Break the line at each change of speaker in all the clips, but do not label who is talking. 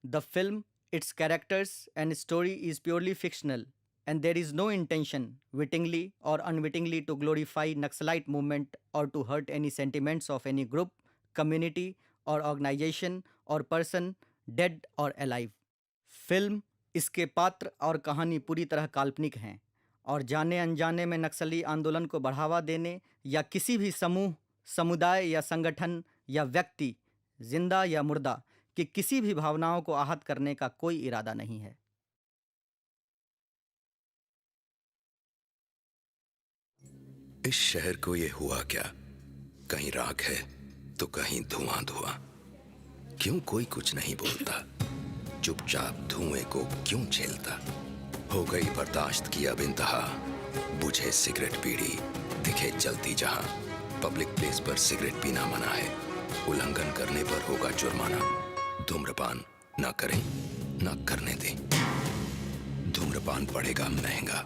The film, its characters, and story is purely fictional, and there is no intention, wittingly or unwittingly, to glorify Naxalite movement or to hurt any sentiments of any group, community, or organization or person, dead or alive. Film, इसके पात्र और कहानी पूरी तरह काल्पनिक हैं और जाने अनजाने में नक्सली आंदोलन को बढ़ावा देने या किसी भी समूह, समुदाय या संगठन या व्यक्ति, जिंदा या मुर्दा, कि किसी भी भावनाओं को आहत करने का कोई इरादा नहीं है।
इस शहर को ये हुआ क्या? कहीं राख है तो कहीं धुआं धुआं। क्यों कोई कुछ नहीं बोलता? चुपचाप धुएं को क्यों झेलता? हो गई बर्दाश्त की अब इंतहा। बुझे सिगरेट बीड़ी, दिखे जलती जहां। पब्लिक प्लेस पर सिगरेट पीना मना है, उल्लंघन करने पर होगा जुर्माना। धूम्रपान ना करें, ना करने दें। धूम्रपान पड़ेगा महंगा।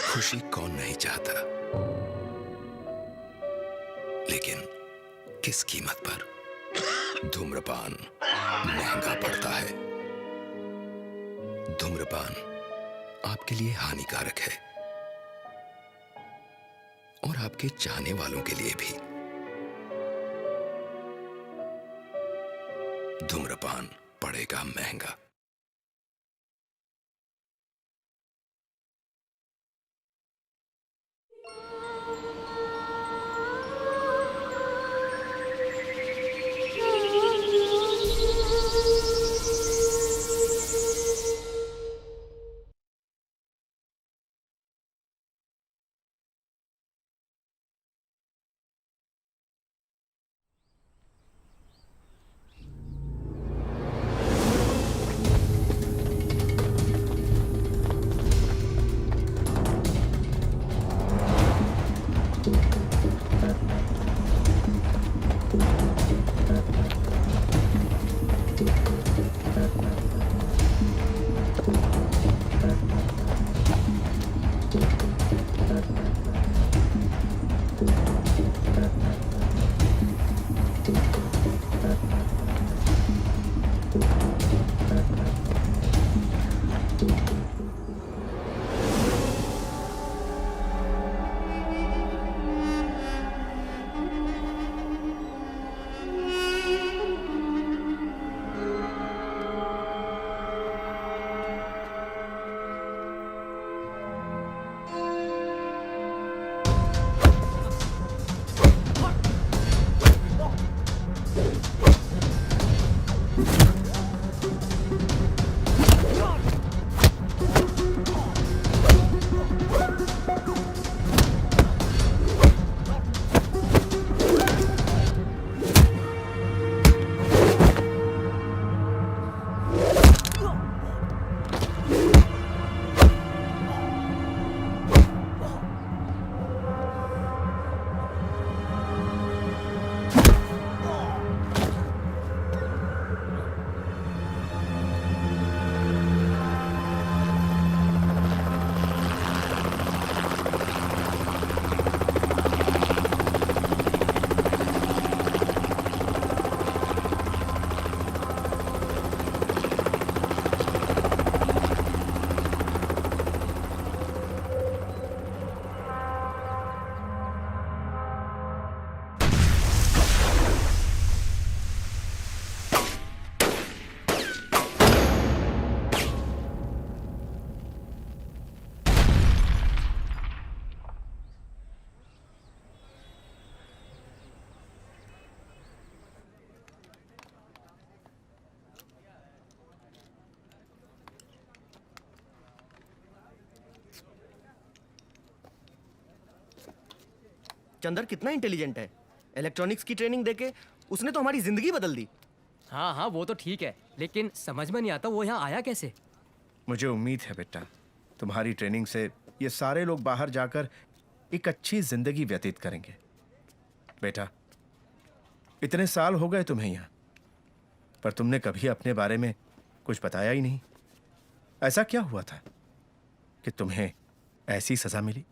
खुशी कौन नहीं चाहता, लेकिन किस कीमत पर? धूम्रपान महंगा पड़ता है। धूम्रपान आपके लिए हानिकारक है और आपके चाहने वालों के लिए भी। धूम्रपान पड़ेगा महंगा।
चंदर कितना इंटेलिजेंट है। इलेक्ट्रॉनिक्स की ट्रेनिंग देके उसने तो हमारी जिंदगी बदल दी।
हाँ हाँ वो तो ठीक है, लेकिन समझ में नहीं आता वो यहाँ आया कैसे।
मुझे उम्मीद है बेटा, तुम्हारी ट्रेनिंग से ये सारे लोग बाहर जाकर एक अच्छी जिंदगी व्यतीत करेंगे। बेटा, इतने साल हो गए तुम्हें यहाँ, पर तुमने कभी अपने बारे में कुछ बताया ही नहीं। ऐसा क्या हुआ था कि तुम्हें ऐसी सजा मिली?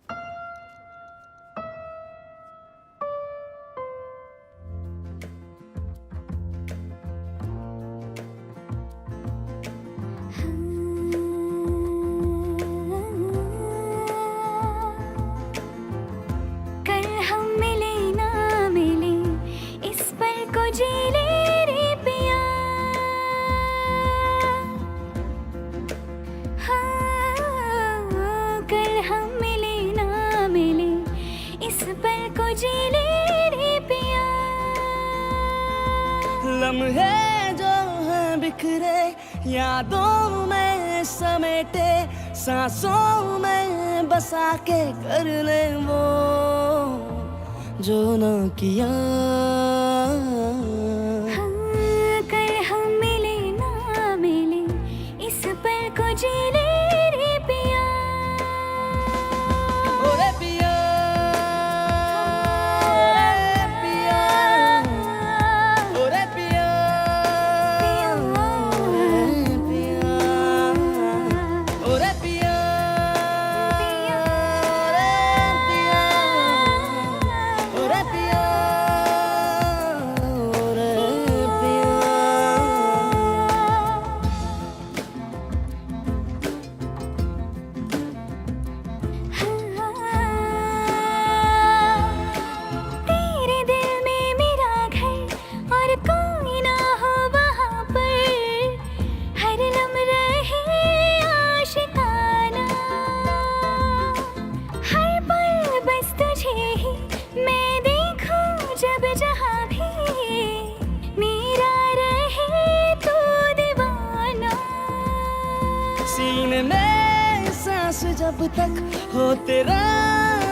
को जी ले रे पिया।
लम्हे जो है बिखरे यादों में समेटे, सांसों में बसा के कर ले वो जो ना किया।
हाँ, कर हम मिले ना मिले इस पल को जी ले रे पिया।
ओरे पिया, पिया, ओरे पिया, पिया, ओरे पिया, ओरे पिया, ओरे पिया।
तेरे दिल में मेरा घर और कोई ना हो वहाँ पर, हर लम रहे आशिकाना, हर पल बस तुझे ही मैं देखूं जब जहाँ भी, मेरा रहे तू दीवाना।
सीने में सांस जब तक हो तेरा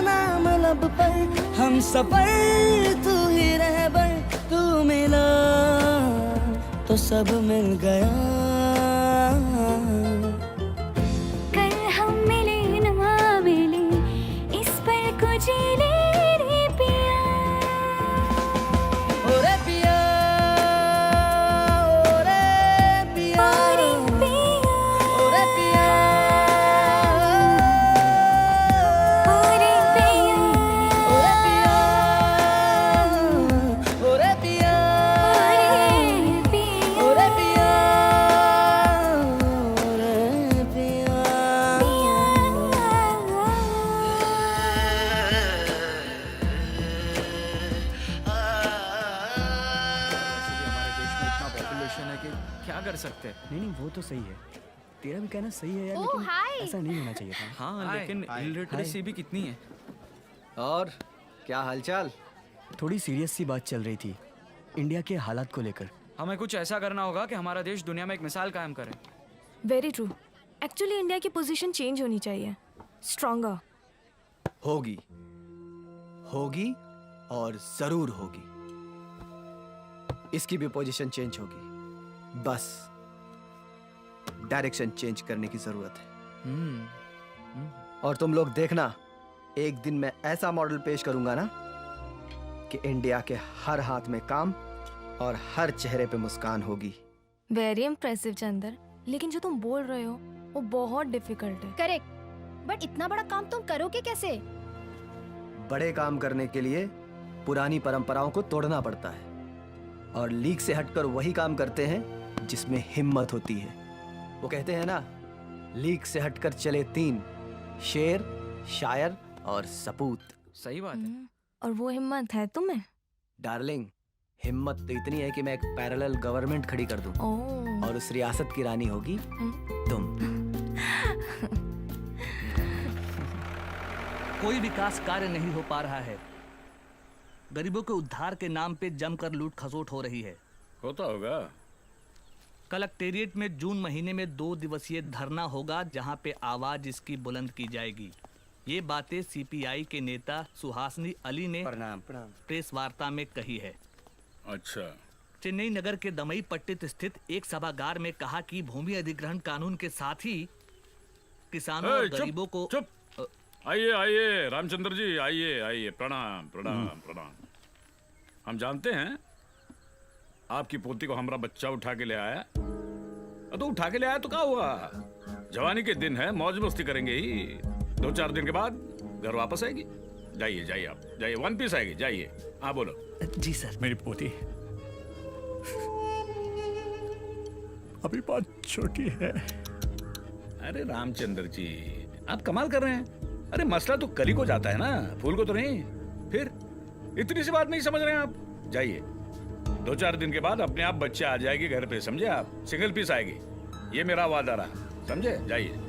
नाम लब पर, हम सफर तू ही रहबर, तू मिला तो सब मिल गया।
कल हम मिले ना मिले इस पल को जी ले रे पिया।
ओरे पिया, ओरे पिया,
ओरे पिया,
ओरे पिया,
ओरे पिया,
ओरे पिया, ओरे पिया,
ओरे पिया,
ओरे पिया, ओरे पिया।
हमारे देश में इतना पॉपुलेशन है कि क्या कर सकते हैं।
नहीं नहीं वो तो सही है, तेरा भी कहना सही है यार,
ओह,
लेकिन
हाय।
ऐसा नहीं होना चाहिए था।
हाँ लेकिन इलिटरेसी भी कितनी है।
और क्या हालचाल?
थोड़ी सीरियस सी बात चल रही थी इंडिया के हालात को लेकर।
हमें कुछ ऐसा करना होगा कि हमारा देश दुनिया में एक मिसाल कायम करे।
Very true. एक्चुअली इंडिया की पोजीशन चेंज होनी चाहिए, स्ट्रॉन्गर।
होगी, होगी और जरूर होगी। इसकी भी पोजीशन चेंज होगी, बस डायरेक्शन चेंज करने की जरूरत है। और तुम लोग देखना, एक दिन मैं ऐसा मॉडल पेश करूंगा ना कि इंडिया के हर हाथ में काम और हर चेहरे पे मुस्कान होगी।
वेरी इम्प्रेसिव चंदर, लेकिन जो तुम बोल रहे हो वो बहुत डिफिकल्ट है।
करेक्ट, बट इतना बड़ा काम तुम करोगे कैसे?
बड़े काम करने के लिए पुरानी परंपराओं को तोड़ना पड़ता है और लीक से हटकर वही काम करते हैं जिसमें हिम्मत होती है। वो कहते हैं ना, लीक से हटकर चले तीन, शेर, शायर और सपूत।
सही बात है।
और वो हिम्मत है तुम्हें?
डार्लिंग, हिम्मत तो इतनी है कि मैं एक पैरेलल गवर्नमेंट खड़ी कर दूं
ओह,
और उस रियासत की रानी होगी तुम।
कोई विकास कार्य नहीं हो पा रहा है। गरीबों के उद्धार के नाम पे जमकर लूट खसोट हो रही है।
होता होगा।
कलेक्टेरिएट में जून महीने में 2 दिवसीय धरना होगा जहां पे आवाज इसकी बुलंद की जाएगी। ये बातें सीपीआई के नेता सुहासनी अली ने प्रेस वार्ता में कही है।
अच्छा।
चेन्नई नगर के दमई पट्टित स्थित एक सभागार में कहा कि भूमि अधिग्रहण कानून के साथ ही किसानों और
चुप,
गरीबों को
चुप। आइए आइए रामचंद्र जी, आइए आइए। प्रणाम प्रणाम प्रणाम। हम जानते हैं आपकी पोती को हमारा बच्चा उठा के ले आया। तो उठा के ले आया तो क्या हुआ, जवानी के दिन है, मौज मस्ती करेंगे ही। 2-4 दिन के बाद घर वापस आएगी। जाइए जाइए, आप जाइए, 1 पीस आएगी। जाइए। हाँ बोलो।
जी सर।
मेरी पोती अभी बहुत छोटी है। अरे रामचंद्र जी, आप कमाल कर रहे हैं। अरे मसला तो कली को जाता है ना, फूल को तो नहीं। फिर इतनी सी बात नहीं समझ रहे हैं आप। जाइए, 2-4 दिन के बाद अपने आप बच्चे आ जाएगी घर पे, समझे आप। सिंगल पीस आएगी, ये मेरा वादा रहा, समझे। जाइए।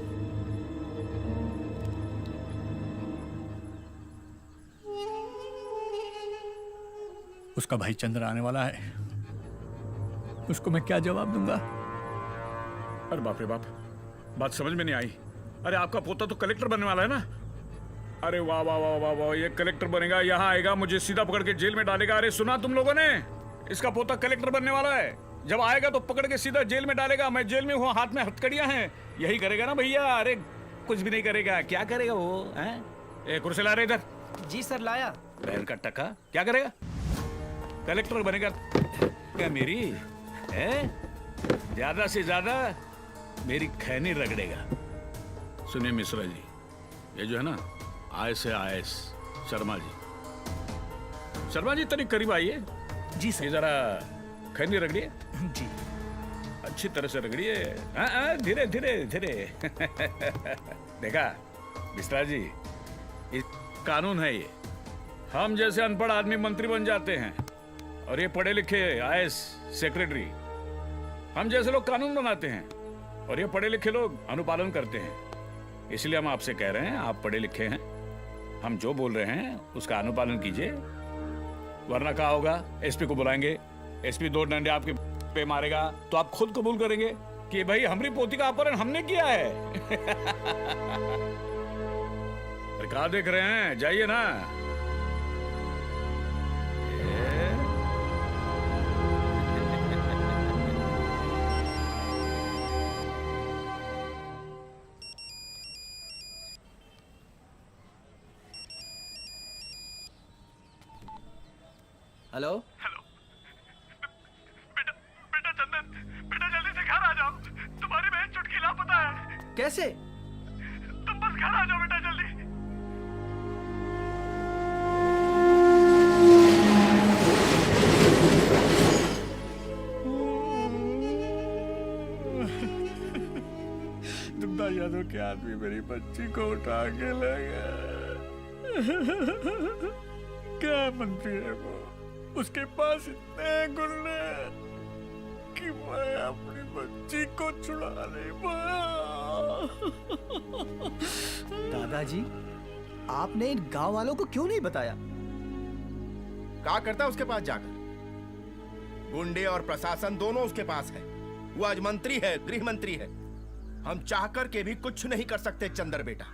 उसका भाई चंद्र आने वाला है, उसको मैं क्या जवाब दूंगा?
अरे बाप रे बाप, बात समझ में नहीं आई। अरे आपका पोता तो कलेक्टर बनने वाला है ना? अरे वाह वाह वाह वाह वाह, ये कलेक्टर बनेगा, यहाँ आएगा, मुझे सीधा पकड़ के जेल में डालेगा। अरे सुना तुम लोगों ने, इसका पोता कलेक्टर बनने वाला है। जब आएगा तो पकड़ के सीधा जेल में डालेगा। मैं जेल में हूँ, हाथ में हथकड़ियां हैं। यही करेगा ना भैया? अरे कुछ भी नहीं करेगा। क्या करेगा वो? हैं? कुर्सी ला रहे इधर।
जी सर, लाया।
बहन का टका, क्या करेगा? कलेक्टर बनेगा क्या मेरी? ज्यादा से ज्यादा मेरी खैनी रगड़ेगा। सुनिए मिश्रा जी, ये जो है ना IAS शर्मा जी तनिक करीब आइए।
जी सर।
ये जरा खैनी रगड़िए।
जी।
अच्छी तरह से रगड़िए। धीरे धीरे धीरे। देखा मिश्रा जी, ये कानून है। ये हम जैसे अनपढ़ आदमी मंत्री बन जाते हैं और ये पढ़े लिखे IAS सेक्रेटरी। हम जैसे लोग कानून बनाते हैं और ये पढ़े लिखे लोग अनुपालन करते हैं। इसलिए हम आपसे कह रहे हैं, आप पढ़े लिखे हैं, हम जो बोल रहे हैं उसका अनुपालन कीजिए, वरना क्या होगा? SP को बुलाएंगे, SP 2 डंडे आपके पे मारेगा तो आप खुद कबूल करेंगे कि भाई हमारी पोती का अपहरण हमने किया है। अरे कहा देख रहे हैं, जाइए ना।
हेलो।
हेलो बेटा चंदन, बेटा जल्दी से घर आ जाओ, तुम्हारी बहन चुटकी लापता है।
कैसे?
तुम बस घर आ जाओ बेटा जल्दी।
दुग्धा यादव के आदमी मेरी बच्ची को उठा के ले गया। क्या मंत्री है वो? उसके पास इतने गुंडे कि मैं अपनी बच्ची को छुड़ा नहीं पाया।
दादाजी, आपने इन गांव वालों को क्यों नहीं बताया?
क्या करता उसके पास जाकर? गुंडे और प्रशासन दोनों उसके पास है। वो आज मंत्री है, गृह मंत्री है। हम चाहकर के भी कुछ नहीं कर सकते चंद्र बेटा।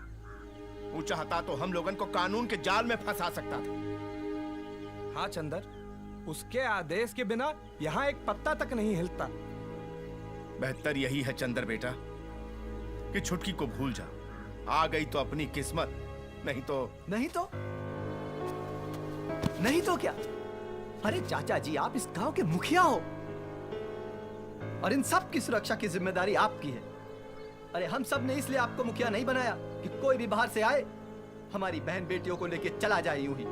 वो चाहता तो हम लोगन को कानून के जाल में फंसा सकता था।
हाँ चंदर, उसके आदेश के बिना यहाँ एक पत्ता तक नहीं हिलता।
बेहतर यही है चंद्र बेटा कि छुटकी को भूल जा। आ गई तो अपनी किस्मत, नहीं तो क्या?
अरे चाचा जी, आप इस गांव के मुखिया हो और इन सब की सुरक्षा की जिम्मेदारी आपकी है। अरे हम सब ने इसलिए आपको मुखिया नहीं बनाया कि कोई भी बाहर से आए हमारी बहन बेटियों को लेके चला जाए यूं ही।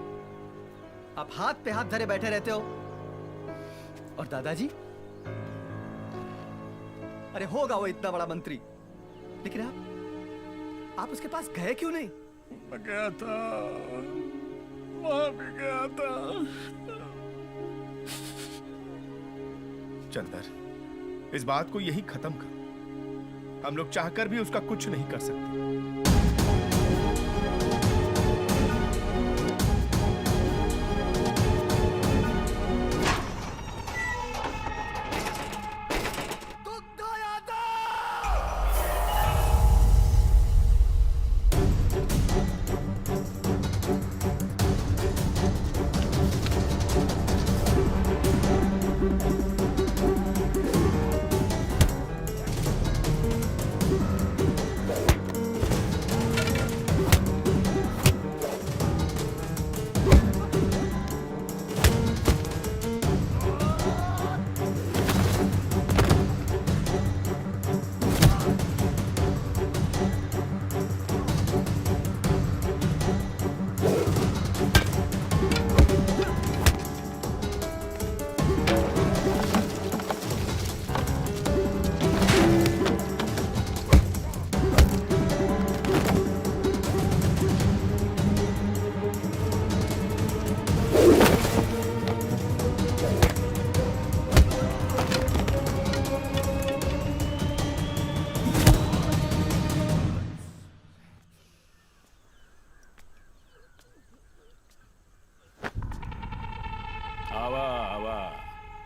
आप हाथ पे हाथ धरे बैठे रहते हो। और दादाजी, अरे होगा वो इतना बड़ा मंत्री, लेकिन आप उसके पास गए क्यों नहीं?
मैं गया था, वहां भी गया था।
चंदर, इस बात को यही खत्म कर। हम लोग चाहकर भी उसका कुछ नहीं कर सकते।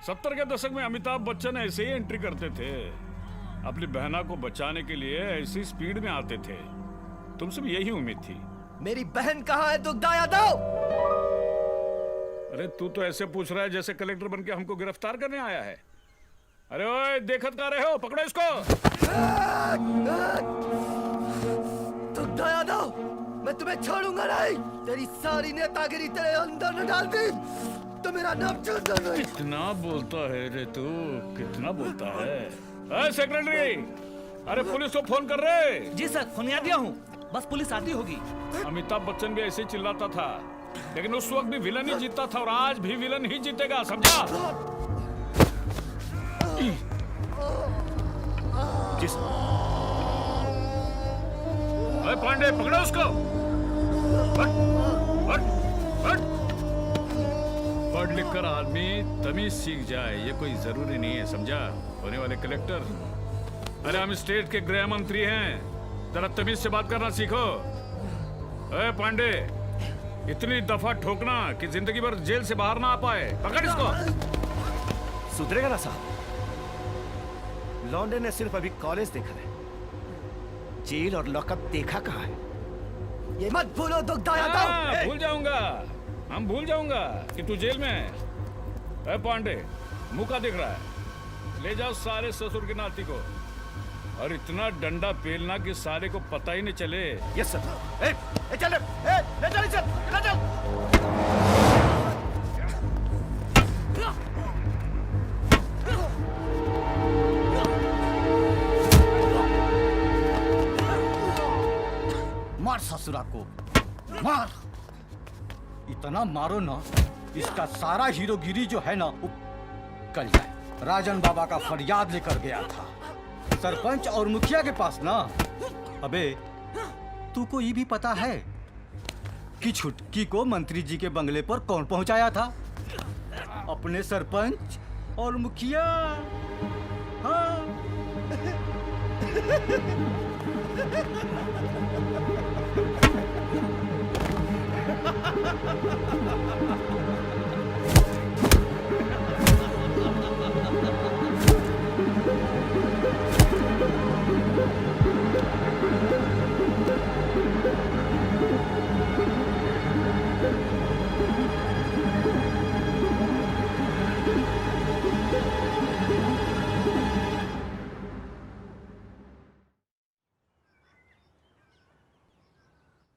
70 के दशक में अमिताभ बच्चन ऐसे ही एंट्री करते थे। अपनी बहना को बचाने के लिए ऐसी स्पीड में आते थे। तुमसे भी यही उम्मीद थी।
मेरी बहन कहाँ है दुग्धा यादव?
अरे तू तो ऐसे पूछ रहा है जैसे कलेक्टर बनके हमको गिरफ्तार करने आया है। अरे ओए, देखत का रहे हो? पकड़ो इसको।
दुग्धा यादव, मैं तुम्हें छोड़ूंगा नहीं। तेरी सारी नेतागिरी तेरे अंदर न डाल दी तो मेरा नाम चंदा नहीं।
कितना बोलता है रे तू, कितना बोलता है। सेक्रेटरी, अरे पुलिस को फोन कर रहे।
जी सर, फोन दिया हूँ, बस पुलिस आती होगी।
अमिताभ बच्चन भी ऐसे ही चिल्लाता था, लेकिन उस वक्त भी विलन ही जीतता था और आज भी विलन ही जीतेगा, समझा?
जिस
पांडे, पकड़ो उसको। पढ़ लिख कर आदमी तमीज सीख जाए, ये कोई जरूरी नहीं है, समझा? होने वाले कलेक्टर। अरे हम स्टेट के गृह मंत्री हैं, जरा तमीज से बात करना सीखो। अरे पांडे, इतनी दफा ठोकना कि जिंदगी भर जेल से बाहर ना आ पाए। पकड़ इसको।
सुधरेगा ना साहब? लौंडे ने सिर्फ अभी कॉलेज देखा है, जेल और लॉकअप देखा कहाँ है? ये मत भूलो दुग्धा यादव।
भूल जाऊंगा, हम भूल जाऊंगा कि तू जेल में है। अरे पांडे, मुंह का दिख रहा है, ले जाओ सारे ससुर के नाती को और इतना डंडा पेलना कि सारे को पता ही नहीं चले।
Yes sir. चल ले चल, ले चल।
मार ससुरा को, मार। इतना मारो ना, इसका सारा हीरोगिरी जो है ना वो कल जाए। राजन बाबा का फरियाद लेकर गया था सरपंच और मुखिया के पास ना। अबे तू को ये भी पता है कि छुटकी को मंत्री जी के बंगले पर कौन पहुंचाया था? अपने सरपंच और मुखिया। हाँ।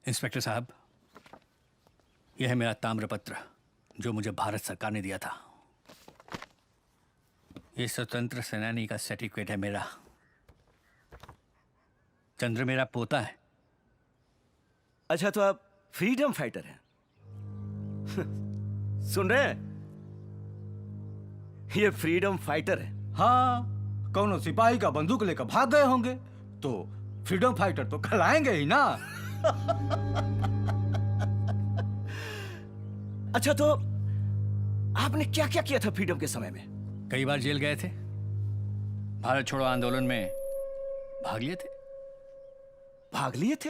इंस्पेक्टर साहब, यह है मेरा ताम्रपत्र जो मुझे भारत सरकार ने दिया था। ये स्वतंत्र सेनानी का सर्टिफिकेट है मेरा। चंद्र मेरा पोता है।
अच्छा, तो आप फ्रीडम फाइटर हैं? सुन रहे हैं? ये फ्रीडम फाइटर है।
हाँ, कौनो सिपाही का बंदूक लेकर भाग गए होंगे तो फ्रीडम फाइटर तो खिलाएंगे ही ना।
अच्छा, तो आपने क्या क्या किया था फ्रीडम के समय में?
कई बार जेल गए थे, भारत छोड़ो आंदोलन में भाग लिए थे।
भाग लिए थे?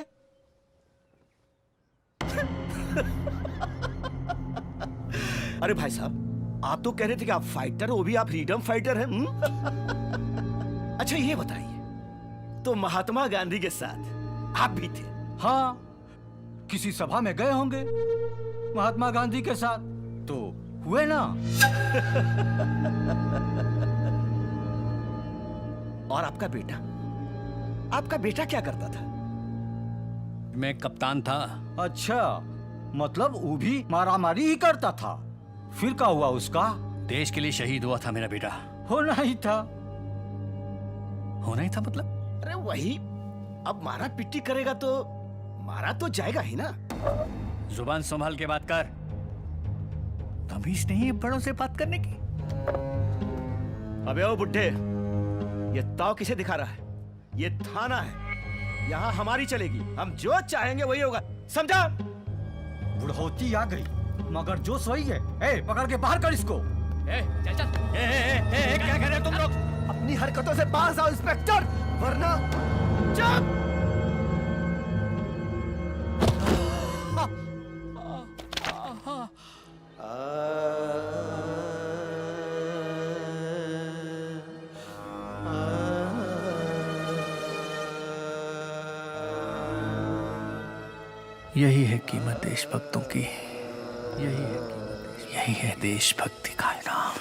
अरे भाई साहब, आप तो कह रहे थे कि आप फाइटर हो, वो भी आप फ्रीडम फाइटर हैं। अच्छा ये बताइए, तो महात्मा गांधी के साथ आप भी थे?
हाँ, किसी सभा में गए होंगे महात्मा गांधी के साथ तो हुए ना।
और आपका बेटा, आपका बेटा क्या करता था?
मैं कप्तान था।
अच्छा, मतलब वो भी मारामारी ही करता था। फिर क्या हुआ उसका?
देश के लिए शहीद हुआ था मेरा बेटा।
होना ही था।
होना ही था मतलब?
अरे वही, अब मारा पिट्टी करेगा तो मारा तो जाएगा ही ना।
जुबान संभाल के बात कर। तमीज नहीं है बड़ों से बात करने की।
अबे ओ बुड्ढे, ये ताव किसे दिखा रहा है? ये थाना है, यहाँ हमारी चलेगी। हम जो चाहेंगे वही होगा, समझा?
बुढ़ौती आ गई मगर जोश वही है। ए, पकड़ के बाहर कर इसको।
चल चल। क्या कर रहे हो तुम लोग?
अपनी हरकतों से बाहर आओ इंस्पेक्टर, वरना चुप।
यही है कीमत देशभक्तों की, यही है देशभक्ति का इनाम।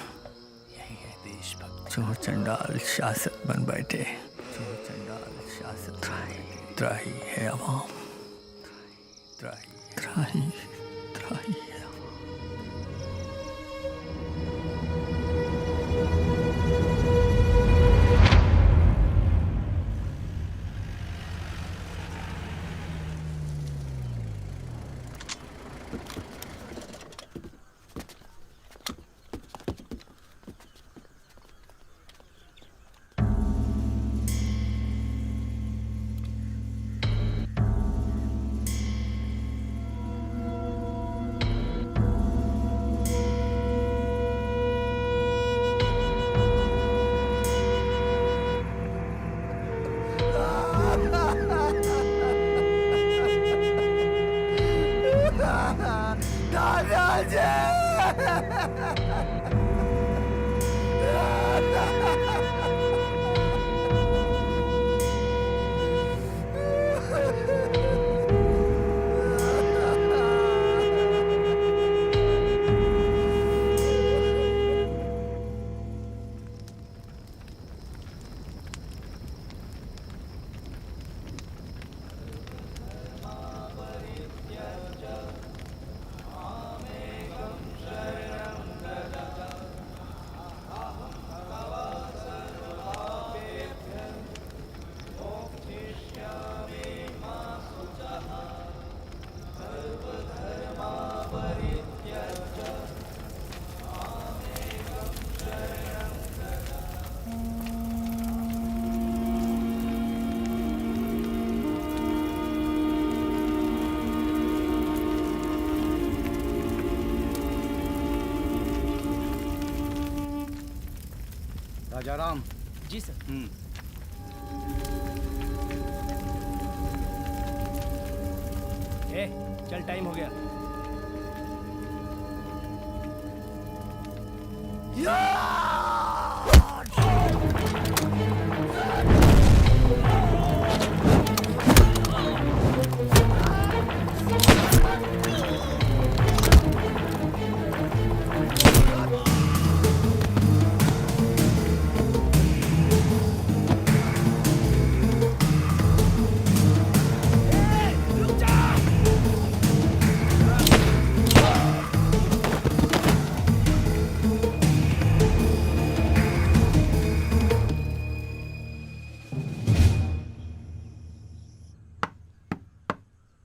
यही है देशभक्ति। चोर चंडाल शासक बन बैठे, त्राही है अवाम, त्राही है।
राजाराम।
जी सर। चल टाइम हो गया।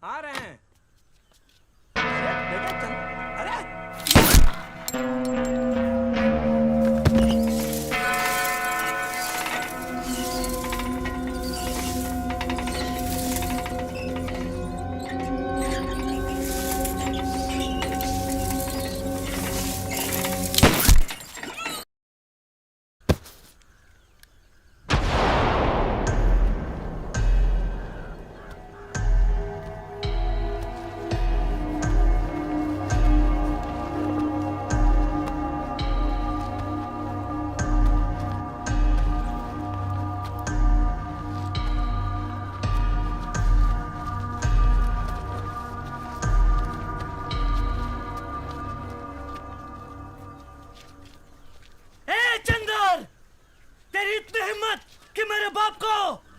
आ रहे हैं।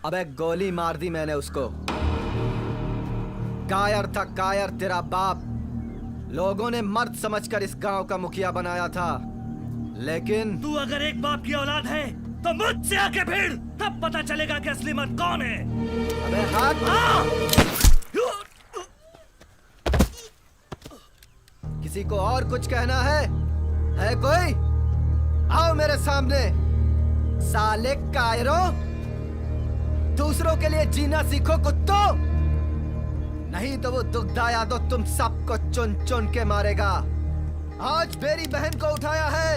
अबे गोली मार दी मैंने उसको। कायर था कायर तेरा बाप। लोगों ने मर्द समझकर इस गांव का मुखिया बनाया था, लेकिन
तू अगर एक बाप की औलाद है तो मुझसे आके भिड़, तब पता चलेगा कि असली मर्द कौन है।
अबे हाथ। किसी को और कुछ कहना है कोई? आओ मेरे सामने। साले कायरों, दूसरों के लिए जीना सीखो कुत्तों, नहीं तो वो दुग्धा यादव तुम सबको चुन चुन के मारेगा। आज मेरी बहन को उठाया है,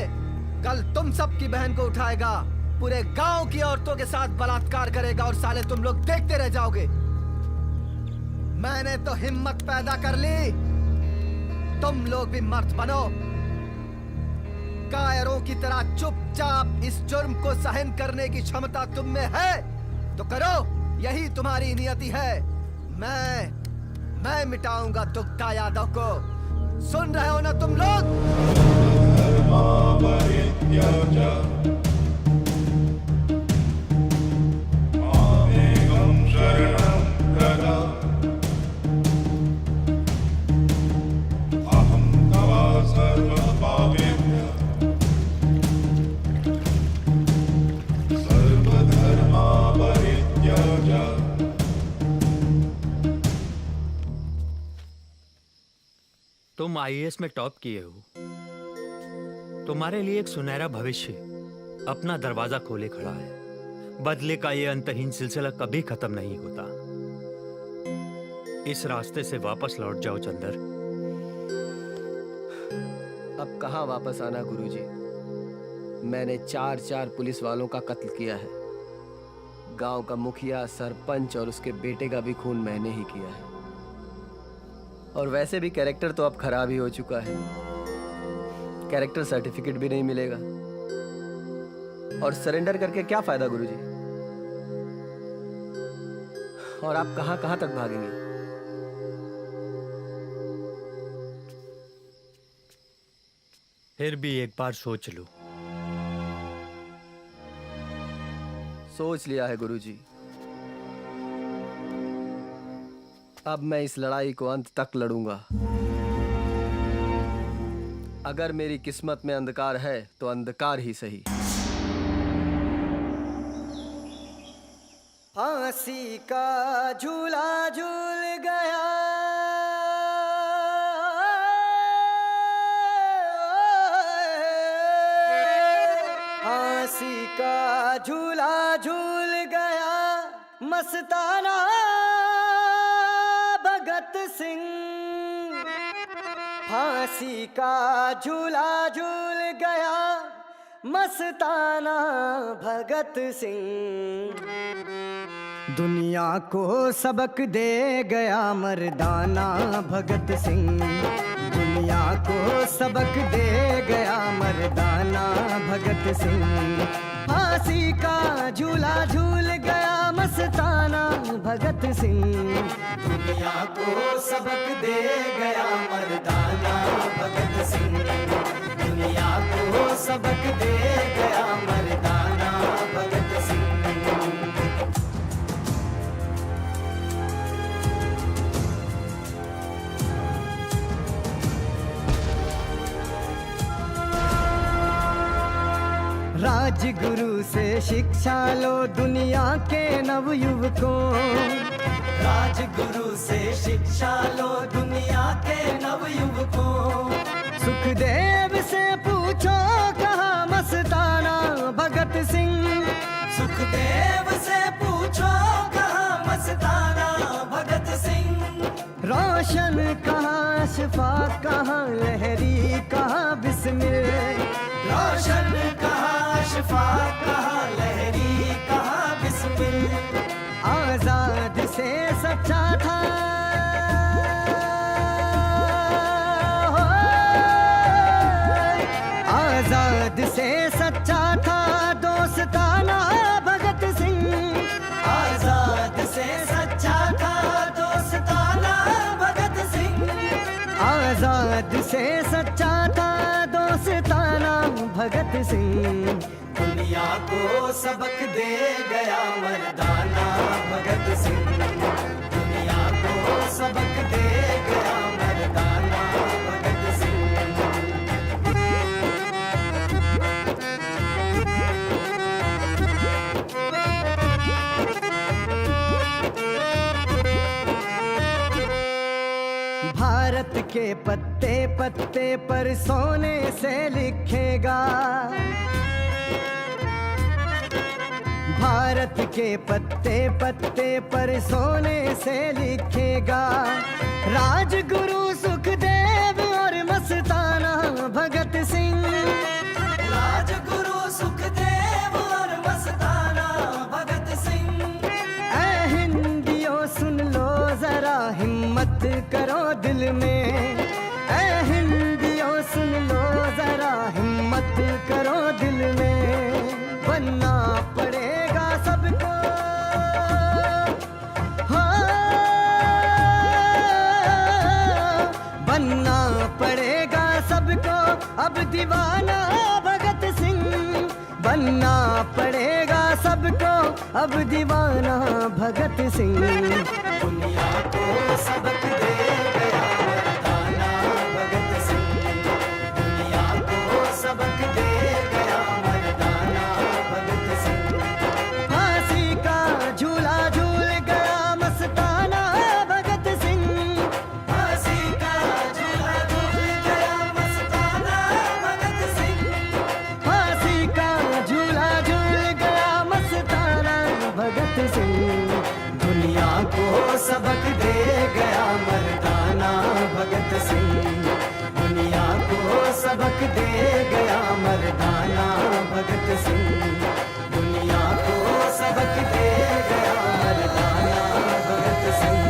कल तुम सबकी बहन को उठाएगा, पूरे गांव की औरतों के साथ बलात्कार करेगा और साले तुम लोग देखते रह जाओगे। मैंने तो हिम्मत पैदा कर ली, तुम लोग भी मर्द बनो। कायरों की तरह चुपचाप इस जुर्म को सहन करने की क्षमता तुम में है तो करो, यही तुम्हारी नियति है। मैं मिटाऊंगा दुग्धा यादव को। सुन रहे हो ना तुम लोग?
तुम आईएएस में टॉप किए हो। तुम्हारे लिए एक सुनहरा भविष्य अपना दरवाजा खोले खड़ा है। बदले का ये अंतहीन सिलसिला कभी खत्म नहीं होता। इस रास्ते से वापस लौट जाओ चंदर।
अब कहाँ वापस आना गुरुजी? मैंने 4 पुलिस वालों का कत्ल किया है। गांव का मुखिया, सरपंच और उसके बेटे का भी खून मैंने ही किया है। और वैसे भी कैरेक्टर तो अब खराब ही हो चुका है। कैरेक्टर सर्टिफिकेट भी नहीं मिलेगा। और सरेंडर करके क्या फायदा गुरुजी? और आप कहां कहां तक भागेंगे?
फिर भी एक बार सोच लो।
सोच लिया है गुरुजी। अब मैं इस लड़ाई को अंत तक लड़ूंगा। अगर मेरी किस्मत में अंधकार है तो अंधकार ही सही। फांसी का झूला झूल गया, फांसी का झूला झूल गया मस्ताना भगत सिंह। फांसी का झूला झूल गया मस्ताना भगत सिंह। दुनिया को सबक दे गया मर्दाना भगत सिंह। दुनिया को सबक दे गया मर्दाना भगत सिंह। फांसी का झूला झूल गया मस्ताना भगत सिंह। दुनिया को सबक दे गया मर्दाना भगत सिंह। दुनिया को सबक दे गया मर्दाना भगत सिंह। राजगुरु से शिक्षा लो दुनिया के नवयुवकों। राजगुरु से शिक्षा लो दुनिया के नवयुवकों। सुखदेव से पूछो कहाँ मस्ताना भगत सिंह। सुखदेव से पूछो कहाँ मस्ताना भगत सिंह। रोशन कहाँ, अशफाक कहाँ, लहरी कहाँ, बिस्मिल। रोशन कहाँ, अशफाक कहाँ, लहरी कहाँ, बिस्मिल। आजाद से सच्चा था आजाद से सच्चा था दोस्ताना भगत सिंह। आजाद से सच्चा था दोस्ताना भगत सिंह। आजाद से सच्चा था दोस्ताना भगत सिंह। दुनिया को सबक दे गया मर्दाना भगत सिंह। दुनिया को सबक दे गया मर्दाना भगत सिंह। भारत के पत्ते पत्ते पर सोने से लिखेगा। भारत के पत्ते पत्ते पर सोने से लिखेगा। राजगुरु सुखदेव और मस्ताना भगत सिंह। राजगुरु सुखदेव और मस्ताना भगत सिंह। ऐ हिंदियों सुन लो जरा हिम्मत करो दिल में। ऐ हिंदियों सुन लो जरा हिम्मत करो दिल में। बनना पड़ेगा सबको। हाँ
सबको अब दीवाना भगत सिंह बनना पड़ेगा सबको अब दीवाना भगत सिंह दुनिया को सबक दे गया मर्दाना भगत सिंह दुनिया को सबक दे गया मर्दाना भगत सिंह फांसी का झूला झूल गया मस्ताना भगत सिंह फांसी का झूला झूल गया मस्ताना भगत सिंह फांसी का झूला झूल गया मस्ताना भगत सिंह दुनिया को सबक दे गया मर्दाना भगत सिंह दुनिया को सबक दे गया मर्दाना भगत सिंह दुनिया को सबक दे गया मर्दाना भगत सिंह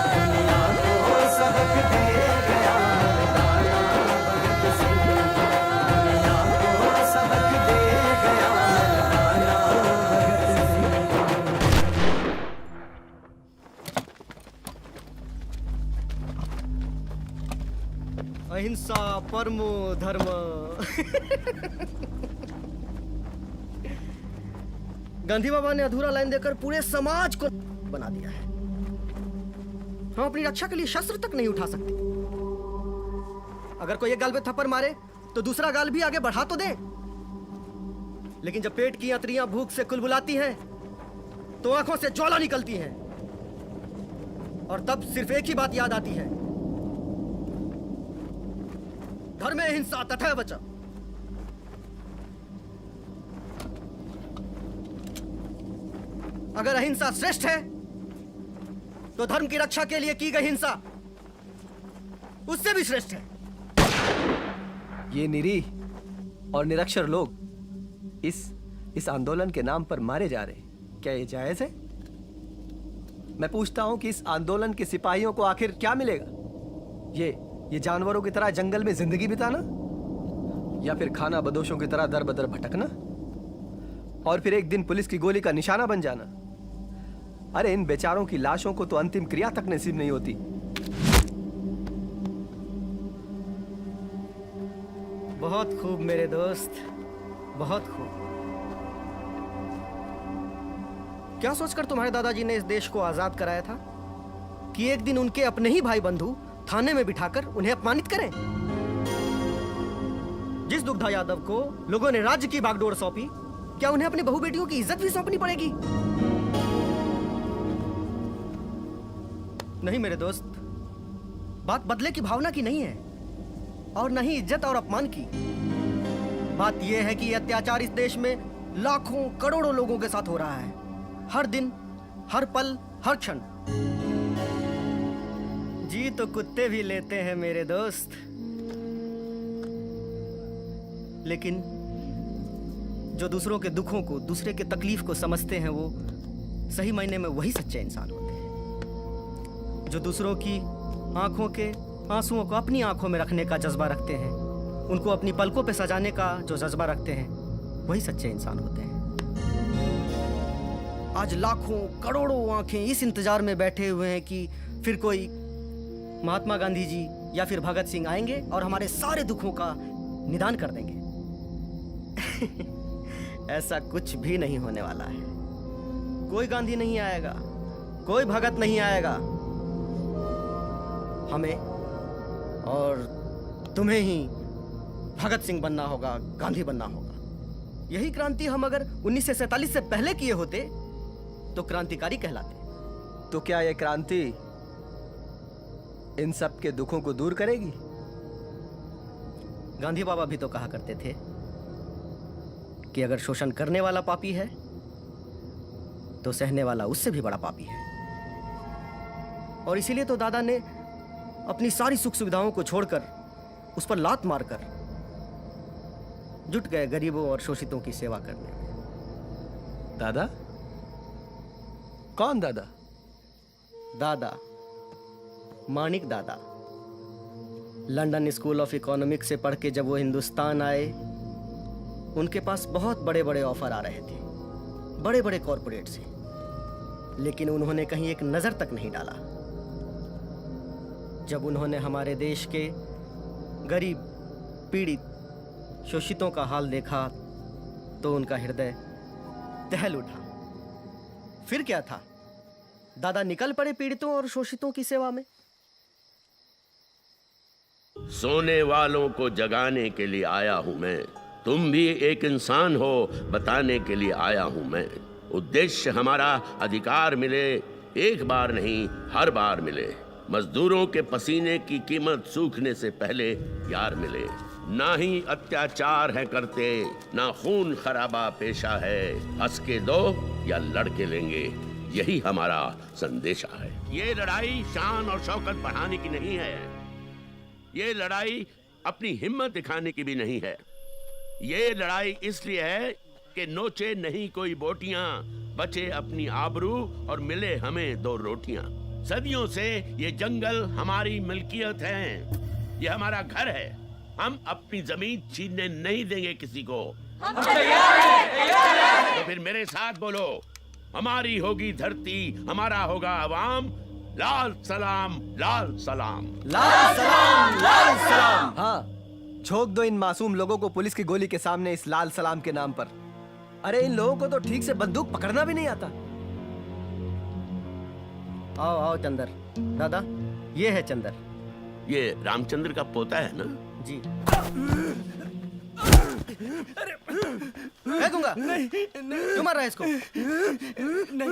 दुनिया को सबक दे गया मर्दाना भगत सिंह दुनिया को सबक दे गया मर्दाना भगत सिंह
अहिंसा परमो धर्म। गांधी बाबा ने अधूरा लाइन देकर पूरे समाज को बना दिया है। हम अपनी रक्षा के लिए शस्त्र तक नहीं उठा सकते। अगर कोई एक गाल पे थप्पड़ मारे तो दूसरा गाल भी आगे बढ़ा तो दे, लेकिन जब पेट की अंतड़ियां भूख से कुलबुलाती हैं तो आंखों से ज्वाला निकलती है और तब सिर्फ एक ही बात याद आती है, धर्मे हिंसा तथा बचा। अगर अहिंसा श्रेष्ठ है तो धर्म की रक्षा के लिए की गई हिंसा उससे भी श्रेष्ठ है।
ये निरीह और निरक्षर लोग इस आंदोलन के नाम पर मारे जा रहे हैं, क्या ये जायज है? मैं पूछता हूं कि इस आंदोलन के सिपाहियों को आखिर क्या मिलेगा? ये जानवरों की तरह जंगल में जिंदगी बिताना, या फिर खाना बदोशों की तरह दर बदर भटकना और फिर एक दिन पुलिस की गोली का निशाना बन जाना? अरे इन बेचारों की लाशों को तो अंतिम क्रिया तक नसीब नहीं होती।
बहुत खूब मेरे दोस्त, बहुत खूब। क्या सोचकर तुम्हारे दादाजी ने इस देश को आजाद कराया था कि एक दिन उनके अपने ही भाई बंधु थाने में बिठाकर उन्हें अपमानित करें? जिस दुग्धा यादव को लोगों ने राज्य की बागडोर सौंपी, क्या उन्हें अपनी बहू बेटियों की इज्जत भी सौंपनी पड़ेगी? नहीं मेरे दोस्त, बात बदले की भावना की नहीं है और न ही इज्जत और अपमान की। बात यह है कि यह अत्याचार इस देश में लाखों करोड़ों लोगों के साथ हो रहा है, हर दिन, हर पल, हर क्षण। जी तो कुत्ते भी लेते हैं मेरे दोस्त, लेकिन जो दूसरों के दुखों को, दूसरे के तकलीफ को समझते हैं, वो सही मायने में वही सच्चे इंसान होते हैं। जो दूसरों की आंखों के आंसुओं को अपनी आंखों में रखने का जज्बा रखते हैं, उनको अपनी पलकों पे सजाने का जो जज्बा रखते हैं, वही सच्चे इंसान होते हैं। आज लाखों करोड़ों आंखें इस इंतजार में बैठे हुए हैं कि फिर कोई महात्मा गांधी जी या फिर भगत सिंह आएंगे और हमारे सारे दुखों का निदान कर देंगे। ऐसा कुछ भी नहीं होने वाला है। कोई गांधी नहीं आएगा, कोई भगत नहीं आएगा। हमें और तुम्हें ही भगत सिंह बनना होगा, गांधी बनना होगा। यही क्रांति हम अगर 1947 से पहले किए होते तो क्रांतिकारी कहलाते।
तो क्या यह क्रांति इन सब के दुखों को दूर करेगी?
गांधी बाबा भी तो कहा करते थे कि अगर शोषण करने वाला पापी है तो सहने वाला उससे भी बड़ा पापी है। और इसीलिए तो दादा ने अपनी सारी सुख सुविधाओं को छोड़कर उस पर लात मारकर जुट गए गरीबों और शोषितों की सेवा करने में।
दादा? कौन दादा?
दादा मानिक दादा। लंदन स्कूल ऑफ इकोनॉमिक्स से पढ़ के जब वो हिंदुस्तान आए, उनके पास बहुत बड़े बड़े ऑफर आ रहे थे, बड़े बड़े कॉरपोरेट से, लेकिन उन्होंने कहीं एक नजर तक नहीं डाला। जब उन्होंने हमारे देश के गरीब पीड़ित शोषितों का हाल देखा तो उनका हृदय दहल उठा। फिर क्या था, दादा निकल पड़े पीड़ितों और शोषितों की सेवा में।
सोने वालों को जगाने के लिए आया हूं मैं, तुम भी एक इंसान हो बताने के लिए आया हूं मैं। उद्देश्य हमारा अधिकार मिले, एक बार नहीं हर बार मिले। मजदूरों के पसीने की कीमत सूखने से पहले यार मिले। ना ही अत्याचार है करते, ना खून खराबा पेशा है। हंस के दो या लड़के लेंगे, यही हमारा संदेशा है। ये लड़ाई शान और शौकत बढ़ाने की नहीं है, ये लड़ाई अपनी हिम्मत दिखाने की भी नहीं है। ये लड़ाई इसलिए है कि नोचे नहीं कोई बोटियां, बचे अपनी आबरू और मिले हमें दो रोटियां। सदियों से ये जंगल हमारी मिल्कियत है, ये हमारा घर है। हम अपनी जमीन छीनने नहीं देंगे किसी को। तो फिर मेरे साथ बोलो, हमारी होगी धरती, हमारा होगा अवाम। लाल सलाम, लाल सलाम,
लाल सलाम, लाल सलाम। हाँ, झोंक दो इन मासूम लोगों को पुलिस की गोली के सामने इस लाल सलाम के नाम पर। अरे इन लोगों को तो ठीक से बंदूक पकड़ना भी नहीं आता।
आओ आओ चंदर। दादा, ये है चंदर।
ये रामचंद्र का पोता है ना?
जी।
फेंकूंगा। नहीं,
क्यों मार रहा है इसको?
नहीं,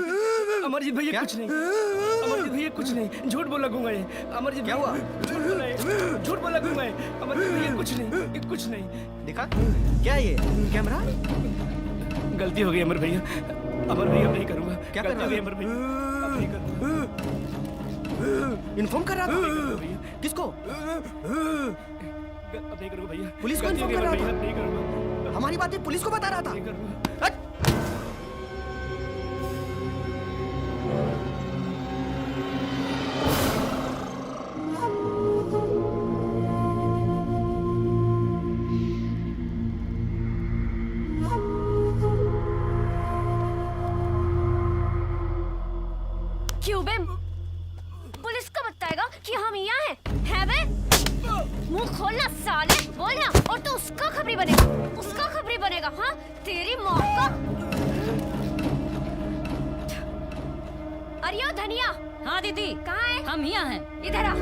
अमरजीत भैया कुछ नहीं। अमरजीत भैया कुछ नहीं, झूठ बोल लगूंगा ये। अमरजीत
क्या हुआ?
झूठ बोला है, झूठ बोल लगूंगा ये। अमरजीत भैया कुछ नहीं, ये कुछ नहीं।
दिखा क्या ये कैमरा?
गलती हो गई अमर भैया, अमर भैया अब नहीं करूंगा।
क्या
गलती
कर
हो गई
रहा
अमर भैया, अब नहीं करूंगा।
इन्फॉर्म कर रहा था? किसको?
अब नहीं करूंगा भैया।
पुलिस को
गलती हो
इन्फॉर्म
गई
कर रहा
अमर भैया,
था?
अब नहीं करूंगा।
हमारी बातें पुलिस को बता रहा था?
नहीं करूंगा।
क्यों बे? पुलिस को बताएगा कि हम यहाँ हैं? है बे? मुंह खोलना साले, बोलना, और तो उसका खबरी बनेगा, उसका खबरी बनेगा। हाँ, तेरी माँ का। अरे ओ धनिया। हाँ दीदी। कहाँ है? हम यहाँ हैं। इधर आ।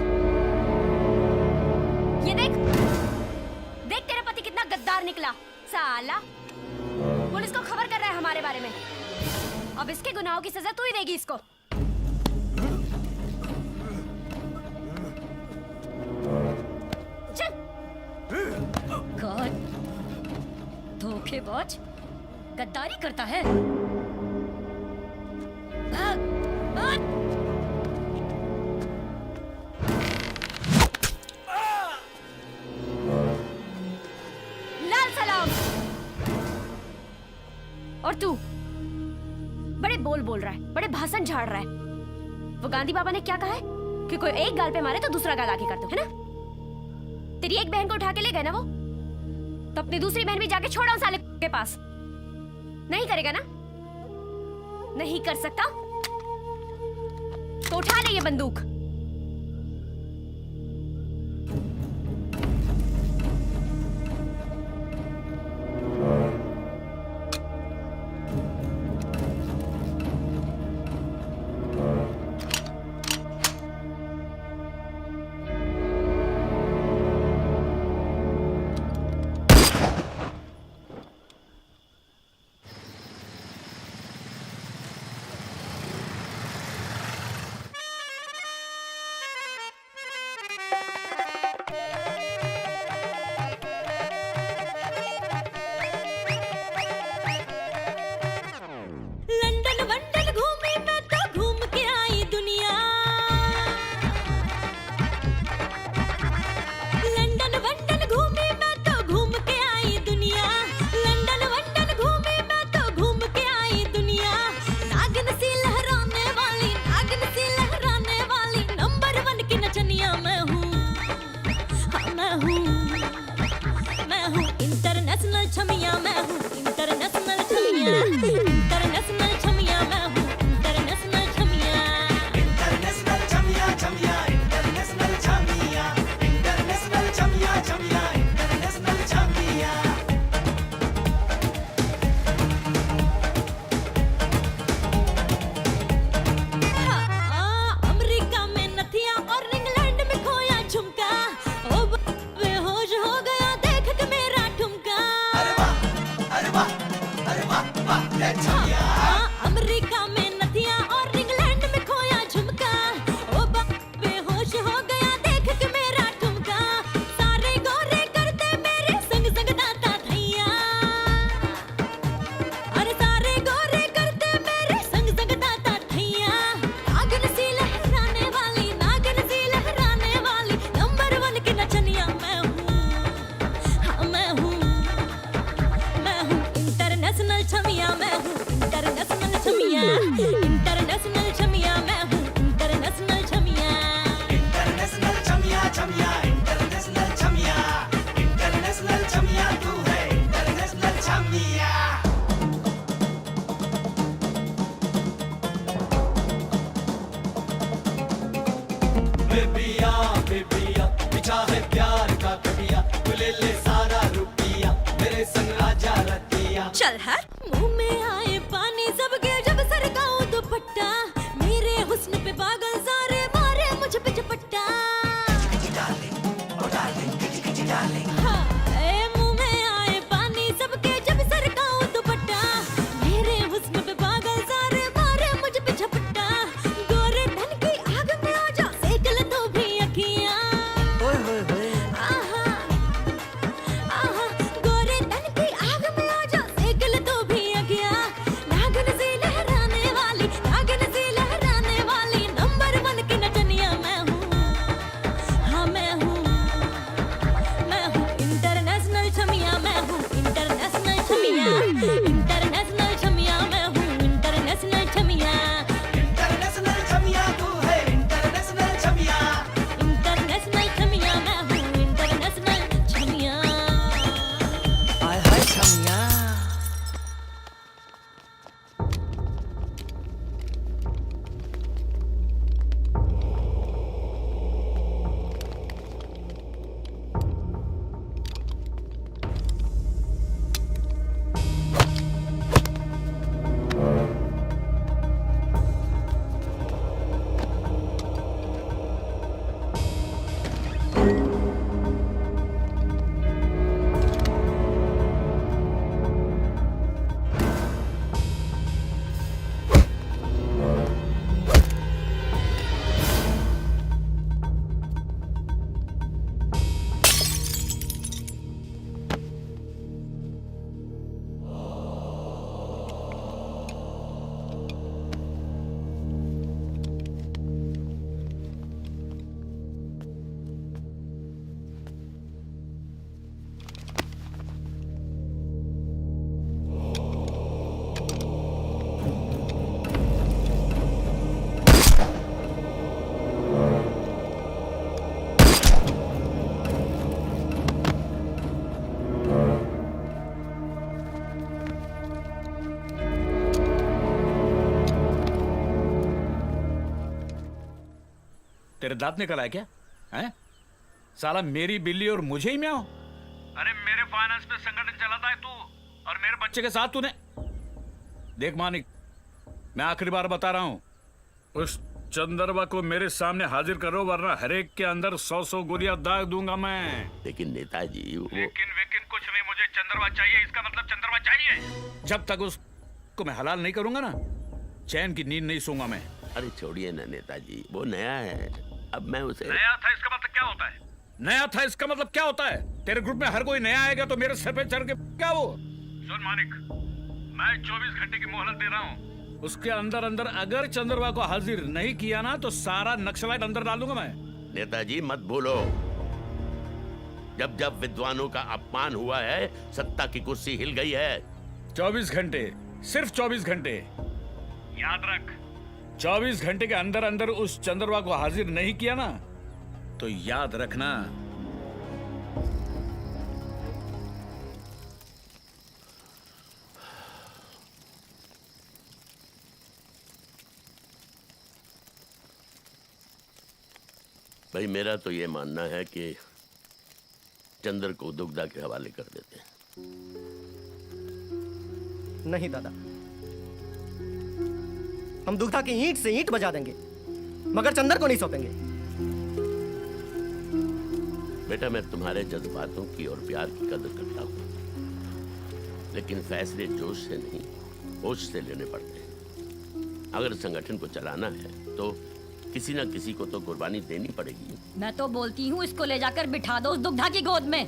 ये देख, देख तेरा पति कितना गद्दार निकला साला। पुलिस को खबर कर रहा है हमारे बारे में। अब इसके गुनाहों की सजा तू ही देगी इसको।
गॉड, धोखेबाज, गद्दारी करता है। भाग, भाग।
लाल सलाम। और तू बड़े बोल रहा है, बड़े भाषण झाड़ रहा है। वो गांधी बाबा ने क्या कहा है कि कोई एक गाल पे मारे तो दूसरा गाल आगे कर दो, है ना? तेरी एक बहन को उठा के ले गए ना वो, तो अपनी दूसरी बहन भी जाके छोड़ा उस साले के पास। नहीं करेगा ना? नहीं कर सकता तो उठा ले ये बंदूक।
बेबिया बेबिया बिछा है प्यार का कटिया तू ले ले सारा रुपया मेरे संग आजा रतिया
चल है मुंह में आए पानी सबके जब सरकाऊं दुपट्टा मेरे हुस्न पे पागल सारे मारे मुझ पे झपट्टा हाँ, ए मुंह में आए पानी सबके जब सरकाऊं दुपट्टा मेरे हुस्न पे पागल सारे मारे मुझ पे झपट्टा गोरे धन की आग में आ जा सेक ले तो भी अखियां आहा आहा गोरे धन की आग में आ जा सेक ले तो भी अखियां नागिन सी लहराने वाली नंबर 1 की नचनिया मैं हूँ हाँ मैं हूँ इंटरनेशनल छमिया मैं हूँ इंटरनेशनल छमिया इंटरनेशनल छमिया मैं हूँ इंटरनेशनल छमिया
इंटरनेशनल छमिया तू है इंटरनेशनल छमिया
इंटरनेशनल छमिया मैं हूँ इंटरनेशनल छमिया
हाय हाय छमिया
तेरे दांत निकल आए क्या हैं? साला मेरी बिल्ली और मुझे ही म्याओ। अरे मेरे फाइनेंस पे संगठन चलाता है तू और मेरे बच्चे के साथ तूने। देख मानिक, मैं आखिरी बार बता रहा हूँ, उस चंद्रबा को मेरे सामने हाजिर करो वरना हरेक के अंदर 100 गोलियां दाग दूंगा मैं।
लेकिन नेताजी
लेकिन कुछ नहीं, मुझे चंद्रबा चाहिए। इसका मतलब चंद्रबा चाहिए। जब तक उसको मैं हलाल नहीं करूंगा ना, चैन की नींद नहीं सोऊंगा मैं।
अरे छोड़िए ना नेताजी, वो नया है। अब मैं उसे
नया था इसका मतलब क्या होता है? नया था इसका मतलब क्या होता है? तेरे ग्रुप में हर कोई नया आएगा तो मेरे सर पे चढ़ के क्या वो? सुन मानिक, मैं 24 घंटे की मोहलत दे रहा हूँ। उसके अंदर अगर चंद्रबा को हाजिर नहीं किया ना तो सारा नक्सलाइट अंदर डाल दूंगा मैं।
नेताजी मत भूलो, जब जब विद्वानों का अपमान हुआ है सत्ता की कुर्सी हिल गई है।
24 घंटे, सिर्फ 24 घंटे याद रख। 24 घंटे के अंदर उस चंद्रबा को हाजिर नहीं किया ना तो याद रखना
भाई मेरा तो ये मानना है कि चंद्र को दुग्धा के हवाले कर देते हैं।
नहीं दादा, हम दुग्धा की ईंट से ईंट बजा देंगे मगर चंदर को नहीं सौंपेंगे।
बेटा मैं तुम्हारे जज्बातों की और प्यार की कदर करता हूँ, लेकिन फैसले जोश से नहीं होश से लेने पड़ते हैं। अगर संगठन को चलाना है तो किसी ना किसी को तो कुर्बानी देनी पड़ेगी।
मैं तो बोलती हूँ इसको ले जाकर बिठा दो उस दुग्धा की गोद में।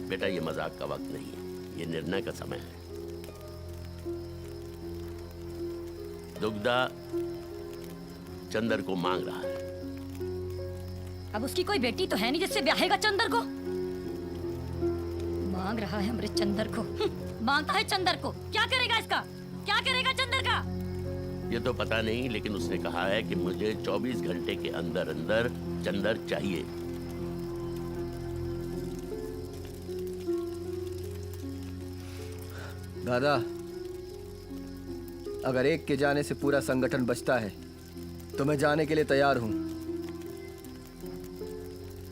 बेटा ये मजाक का वक्त नहीं है, ये निर्णय का समय है। दुग्धा चंदर को मांग रहा है।
अब उसकी कोई बेटी तो है नहीं जिससे ब्याहेगा चंदर को। मांग रहा है अमृत चंदर को। मांगता है चंदर को। क्या करेगा इसका? क्या करेगा चंदर का?
ये तो पता नहीं, लेकिन उसने कहा है कि मुझे 24 घंटे के अंदर चंदर चाहिए।
दादा, अगर एक के जाने से पूरा संगठन बचता है तो मैं जाने के लिए तैयार हूं।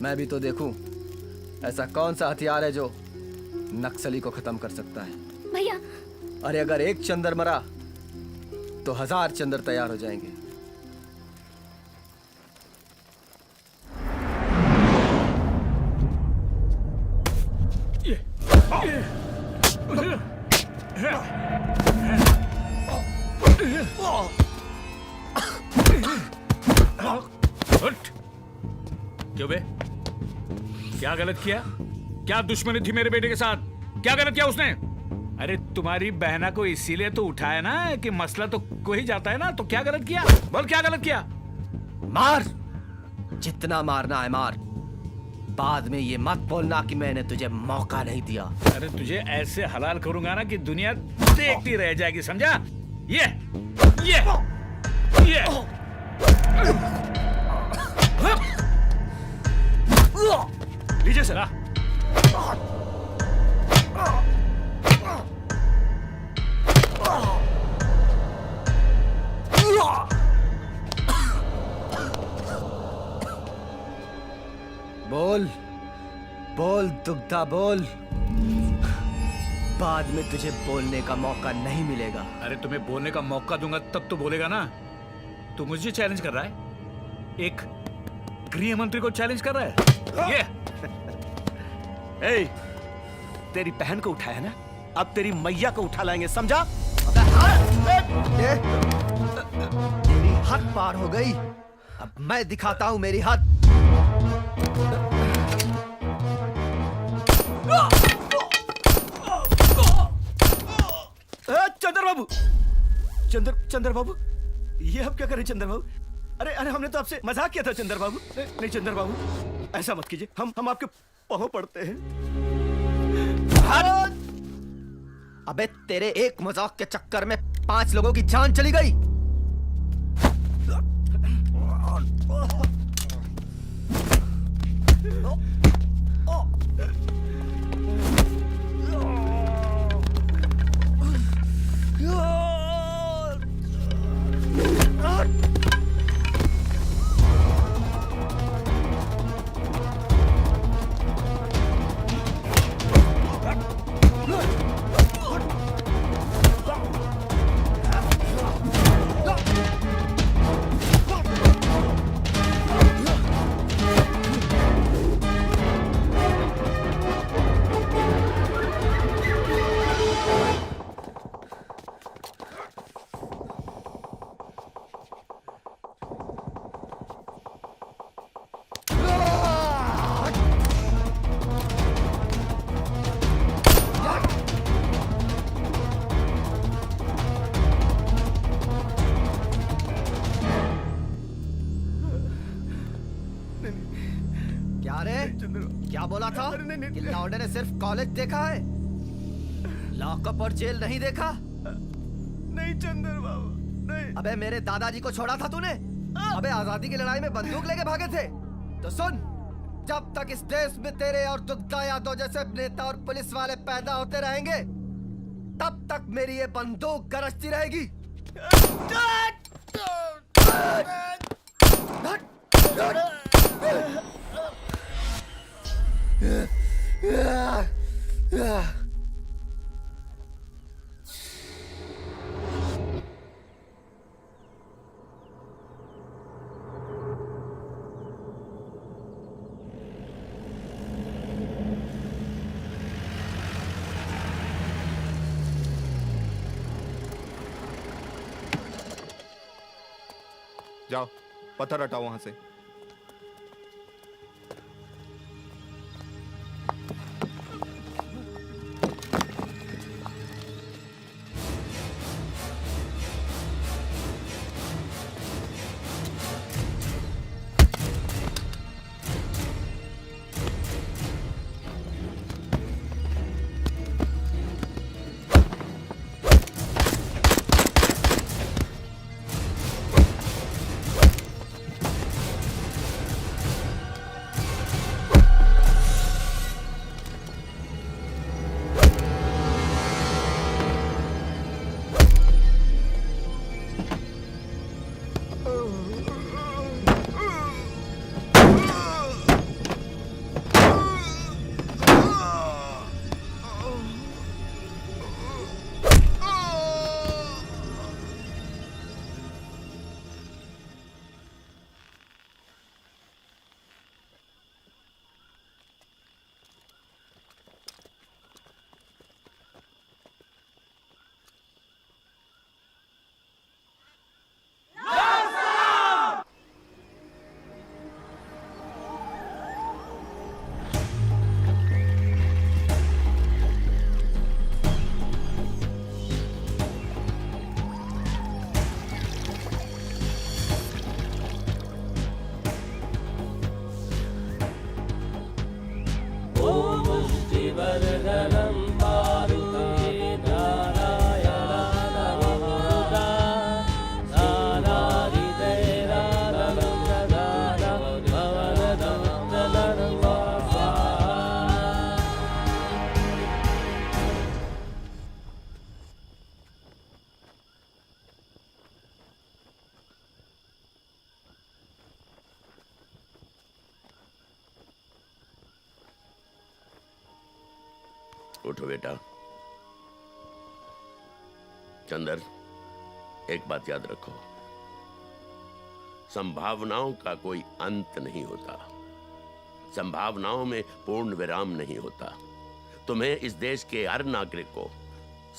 मैं भी तो देखूं ऐसा कौन सा हथियार है जो नक्सली को खत्म कर सकता है।
भैया
अरे अगर एक चंदर मरा तो 1000 चंदर तैयार हो जाएंगे।
क्यों बे? क्या गलत किया? क्या दुश्मनी थी मेरे बेटे के साथ? क्या गलत किया उसने? अरे तुम्हारी बहना को इसीलिए तो उठाया ना कि मसला तो कोई जाता है ना, तो क्या गलत किया? बोल क्या गलत किया?
मार, जितना मारना है मार। बाद में ये मत बोलना कि मैंने तुझे मौका नहीं दिया।
अरे तुझे ऐसे हलाल करूंगा ना कि दुनिया देखती रह जाएगी, समझा? ये लीजिए सर।
बोल बोल दुग्धा बोल, बाद में तुझे बोलने का मौका नहीं मिलेगा।
अरे तुम्हें बोलने का मौका दूंगा तब तो बोलेगा ना। तू मुझे चैलेंज कर रहा है? एक गृह मंत्री को चैलेंज कर रहा है? ये
ए, तेरी बहन को उठाया ना, अब तेरी मैया को उठा लाएंगे, समझा? तेरी हद पार हो गई, अब मैं दिखाता हूं मेरी हद। चंद्र बाबू, चंद्र बाबू, ये अब क्या करें चंद्र बाबू? अरे हमने तो आपसे मजाक किया था चंद्र बाबू। नहीं चंद्र बाबू, ऐसा मत कीजिए, हम आपके पांव पड़ते हैं। अबे तेरे एक मजाक के चक्कर में 5 लोगों की जान चली गई। क्या बोला था? कि लौंडे ने सिर्फ कॉलेज देखा है, लॉकअप और जेल नहीं देखा? नहीं चंद्र बाबू, नहीं। अबे मेरे दादाजी को छोड़ा था तूने? अबे आजादी की लड़ाई में बंदूक लेके भागे थे। तो सुन, जब तक इस देश में तेरे और दुग्धा यादव जैसे नेता और पुलिस वाले पैदा होते रहेंगे, तब तक मेरी ये बंदूक गरजती रहेगी।
जाओ, पत्थर हटाओ वहां से।
उठो बेटा। चंदर, एक बात याद रखो, संभावनाओं का कोई अंत नहीं होता, संभावनाओं में पूर्ण विराम नहीं होता। तुम्हें इस देश के हर नागरिक को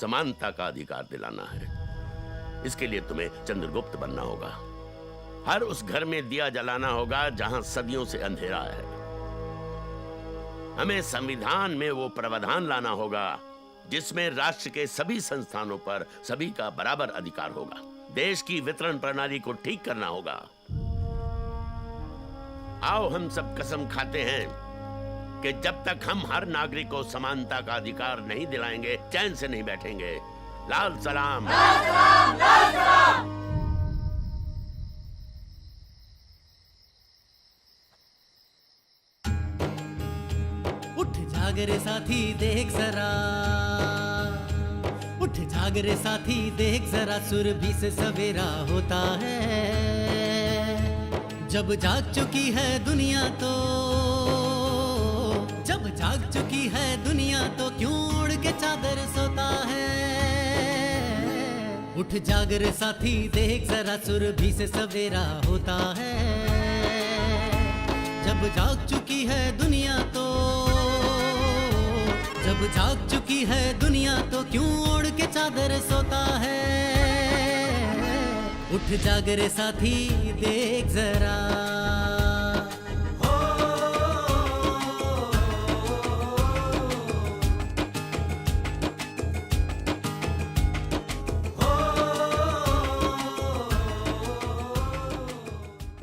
समानता का अधिकार दिलाना है। इसके लिए तुम्हें चंद्रगुप्त बनना होगा। हर उस घर में दिया जलाना होगा जहां सदियों से अंधेरा है। हमें संविधान में वो प्रावधान लाना होगा जिसमें राष्ट्र के सभी संस्थानों पर सभी का बराबर अधिकार होगा। देश की वितरण प्रणाली को ठीक करना होगा। आओ हम सब कसम खाते हैं कि जब तक हम हर नागरिक को समानता का अधिकार नहीं दिलाएंगे, चैन से नहीं बैठेंगे। लाल सलाम, लाल सलाम, लाल सलाम।
उठ जाग रे साथी देख जरा, उठ जाग रे साथी देख जरा, सुरभि से सवेरा होता है। जब जाग चुकी है दुनिया तो, जब जाग चुकी है दुनिया तो क्यों उड़ के चादर सोता है। उठ जाग रे साथी देख जरा, सुरभि से सवेरा होता है। जब जाग चुकी है दुनिया तो, जब जाग चुकी है दुनिया तो क्यों ओढ़ के चादर सोता है। उठ जाग रे साथी देख जरा।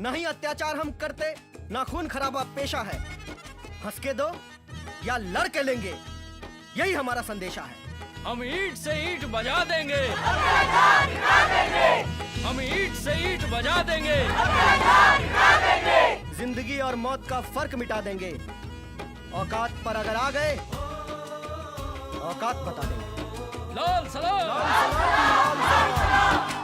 नहीं अत्याचार हम करते, ना खून खराबा पेशा है। हंस के दो या लड़ के लेंगे, यही हमारा संदेशा है।
हम ईंट से ईंट बजा देंगे, हम ईंट से ईंट बजा देंगे,
जिंदगी और मौत का फर्क मिटा देंगे। औकात पर अगर आ गए, औकात बता देंगे।
लाल सलाम,
लाल सलाम, लाल सलाम।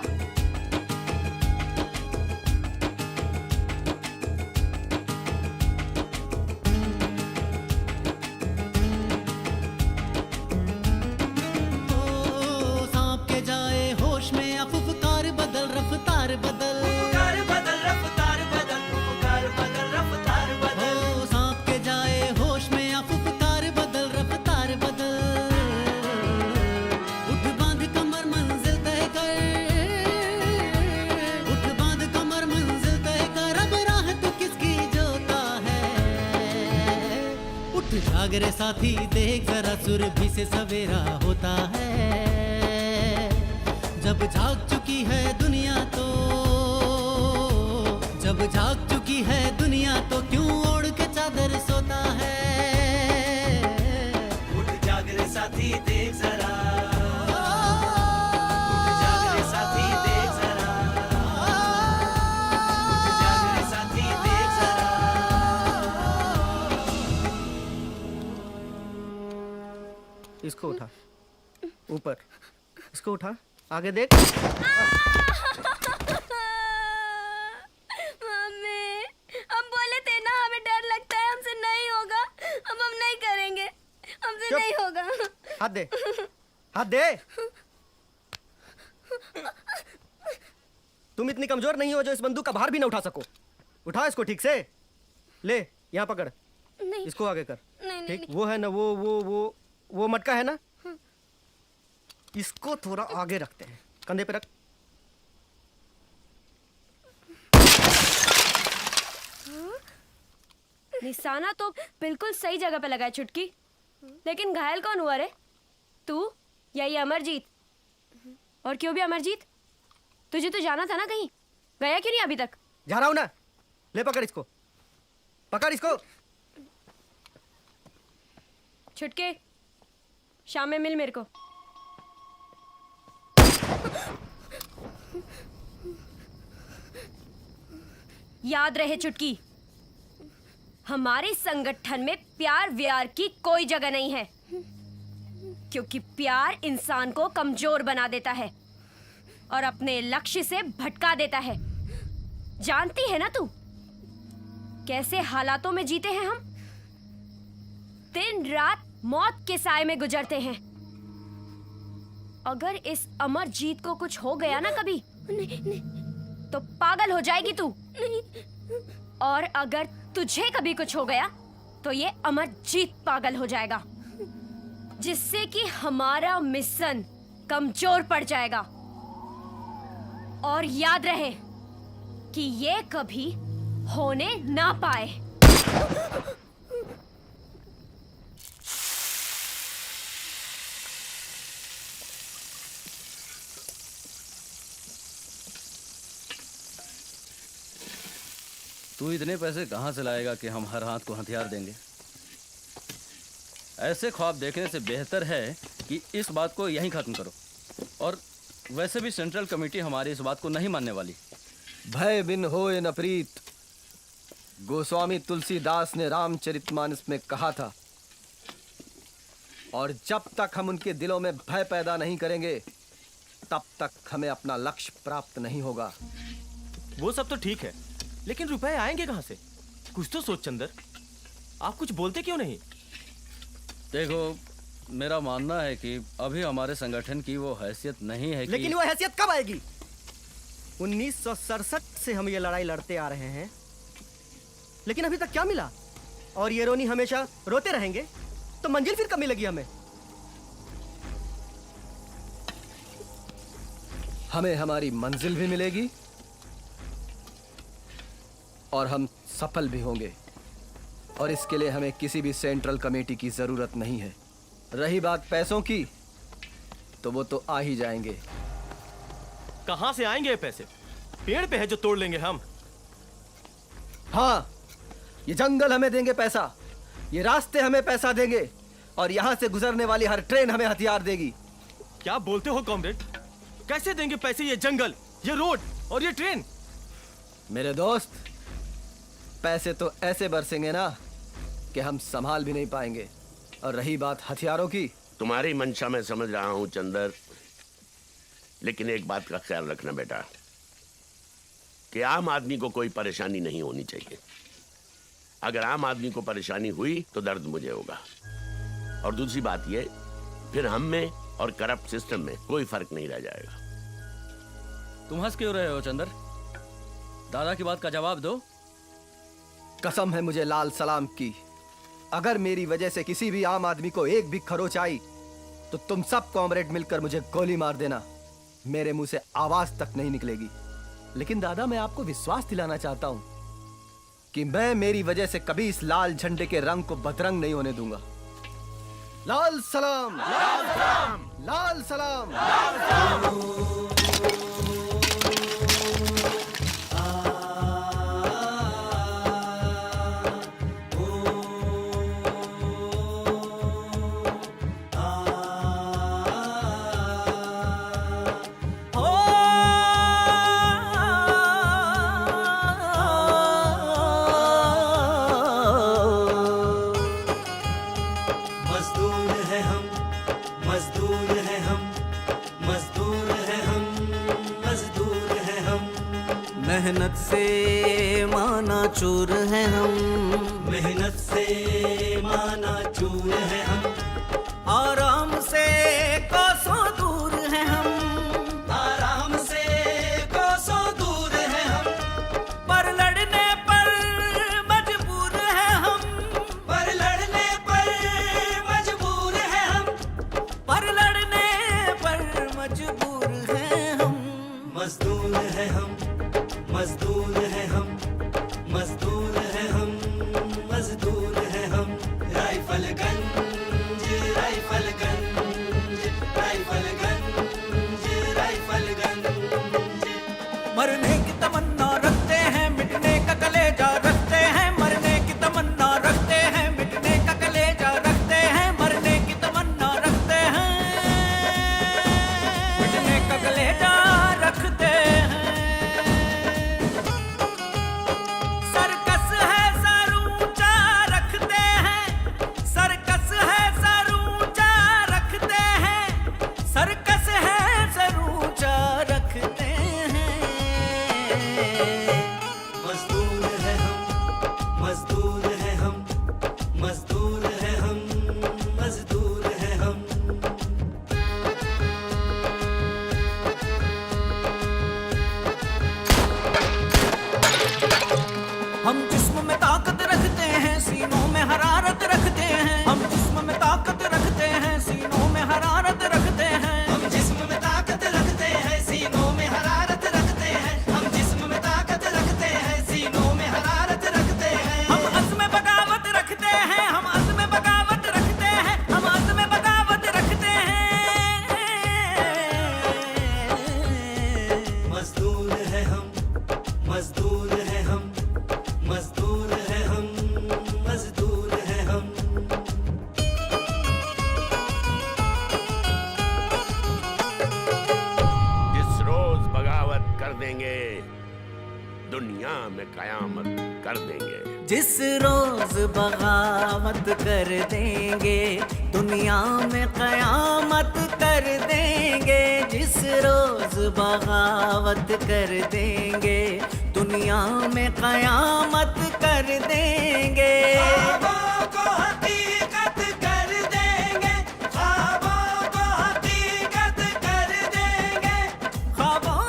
जाग रे साथी देख जरा, सुरभि से सवेरा होता है। जब जाग चुकी है दुनिया तो, जब जाग चुकी है दुनिया तो क्यों ओढ़ के चादर सोता है। उठ जाग रे साथी देख जरा, उठ जाग रे साथी देख जरा, उठ जाग रे साथी देख जरा।
इसको उठा, ऊपर, इसको उठा, आगे देख।
मम्मी, हम बोले थे ना हमें डर लगता है, हमसे नहीं होगा, हम नहीं करेंगे, हमसे नहीं होगा।
हाथ दे, हाथ दे। तुम इतनी कमजोर नहीं हो जो इस बंदूक का भार भी ना उठा सको। उठा इसको ठीक से, ले यहाँ पकड़,
नहीं।
इसको आगे कर।
नहीं,
ठीक,
नहीं।
वो है ना, वो मटका है ना, इसको थोड़ा आगे रखते हैं, कंधे पे रख।
निशाना तो बिल्कुल सही जगह पे लगा है चुटकी, लेकिन घायल कौन हुआ रे? तू या ये अमरजीत? और क्यों भी अमरजीत? तुझे तो जाना था ना कहीं, गया क्यों नहीं अभी तक?
जा रहा हूं ना, ले पकड़ इसको, पकड़ इसको।
छुटके, शाम में मिल मेरे को। याद रहे चुटकी, हमारे संगठन में प्यार व्यार की कोई जगह नहीं है, क्योंकि प्यार इंसान को कमजोर बना देता है और अपने लक्ष्य से भटका देता है। जानती है ना तू कैसे हालातों में जीते हैं हम? दिन रात मौत के साए में गुजरते हैं। अगर इस अमरजीत को कुछ हो गया ना कभी, तो पागल हो जाएगी तू। और अगर तुझे कभी कुछ हो गया तो ये अमरजीत पागल हो जाएगा, जिससे कि हमारा मिशन कमजोर पड़ जाएगा। और याद रहे कि ये कभी होने ना पाए।
तू इतने पैसे कहाँ से लाएगा कि हम हर हाथ को हथियार देंगे? ऐसे ख्वाब देखने से बेहतर है कि इस बात को यहीं खत्म करो। और वैसे भी सेंट्रल कमेटी हमारी इस बात को नहीं मानने वाली।
भय बिन होए न प्रीत, गोस्वामी तुलसीदास ने रामचरितमानस में कहा था। और जब तक हम उनके दिलों में भय पैदा नहीं करेंगे, तब तक हमें अपना लक्ष्य प्राप्त नहीं होगा।
वो सब तो ठीक है, लेकिन रुपए आएंगे कहां से? कुछ तो सोच चंदर, आप कुछ बोलते क्यों नहीं?
देखो, मेरा मानना है कि अभी हमारे संगठन की वो हैसियत नहीं है कि...
लेकिन वो हैसियत कब आएगी? 1967 से हम ये लड़ाई लड़ते आ रहे हैं, लेकिन अभी तक क्या मिला? और ये रोनी हमेशा रोते रहेंगे तो मंजिल फिर कब मिलेगी हमें?
हमें हमारी मंजिल भी मिलेगी और हम सफल भी होंगे। और इसके लिए हमें किसी भी सेंट्रल कमेटी की जरूरत नहीं है। रही बात पैसों की, तो वो तो आ ही जाएंगे।
कहां से आएंगे ये पैसे? पेड़ पे है जो तोड़ लेंगे हम।
हाँ, ये जंगल हमें देंगे पैसा, ये रास्ते हमें पैसा देंगे, और यहां से गुजरने वाली हर ट्रेन हमें हथियार देगी।
क्या बोलते हो कॉमरेड? कैसे देंगे पैसे ये जंगल, ये रोड और ये ट्रेन?
मेरे दोस्त, पैसे तो ऐसे बरसेंगे ना कि हम संभाल भी नहीं पाएंगे। और रही बात हथियारों की,
तुम्हारी मंशा मैं समझ रहा हूं चंदर, लेकिन एक बात का ख्याल रखना बेटा, कि आम आदमी को कोई परेशानी नहीं होनी चाहिए। अगर आम आदमी को परेशानी हुई तो दर्द मुझे होगा। और दूसरी बात ये, फिर हम में और करप्ट सिस्टम में कोई फर्क नहीं रह जाएगा।
तुम हंस क्यों रहे हो चंदर? दादा की बात का जवाब दो।
कसम है मुझे लाल सलाम की, अगर मेरी वजह से किसी भी आम आदमी को एक भी खरोच आई, तो तुम सब कॉमरेड मिलकर मुझे गोली मार देना। मेरे मुंह से आवाज तक नहीं निकलेगी। लेकिन दादा, मैं आपको विश्वास दिलाना चाहता हूं कि मैं मेरी वजह से कभी इस लाल झंडे के रंग को बदरंग नहीं होने दूंगा। लाल सलाम, लाल सलाम, लाल सलाम, लाल सलाम।
मेहनत से माना चूर है हम,
मेहनत से माना चूर है हम,
आराम से कोसों दूर है हम,
आराम से कोसों दूर है हम,
पर लड़ने पर मजबूर है हम,
पर लड़ने पर मजबूर है हम,
पर लड़ने पर मजबूर है हम।
मजदूर है हम, मजदूर है हम, मजदूर है हम, मजदूर है हम। राइफलगंज, राइफलगंज, राइफलगंज, राइफलगंज।
मरने की तमन्ना रखते हैं, मिटने का कलेजा रखते हैं, मरने की तमन्ना रखते हैं, मिटने का कलेजा रखते हैं, मरने की तमन्ना रखते हैं, मिटने का कलेजा रखते हैं। सर्कस है सर ऊंचा रखते हैं, सर्कस है सर ऊंचा रखते हैं, सर्कस है सर ऊंचा रखते हैं।
मजदूर है हम, मजदूर है हम, मजदूर है हम,
हम जिस्म में ताकत रखते हैं, सीनों में हरारत रखते हैं। हम जिस्म में ताकत रखते हैं, सीनों में हरारत रखते हैं।
हम जिस्म में ताकत रखते हैं, सीनों में हरारत रखते हैं। हम जिस्म में ताकत रखते हैं, सीनों में हरारत रखते हैं।
हम अज़्म बगावत रखते हैं, हम अज़्म बगावत रखते हैं, हम अज़्म बगावत रखते हैं।
मजदूर है हम, मजदूर है हम, मजदूर है हम, मजदूर है हम।
जिस रोज बगावत कर देंगे दुनिया में कयामत कर देंगे।
जिस रोज बगावत कर देंगे दुनिया में कयामत कर देंगे। जिस रोज बगावत कर देंगे दुनिया में कयामत कर देंगे।
ख्वाबों को हकीकत कर देंगे, ख्वाबों को हकीकत कर देंगे।
ख्वाबों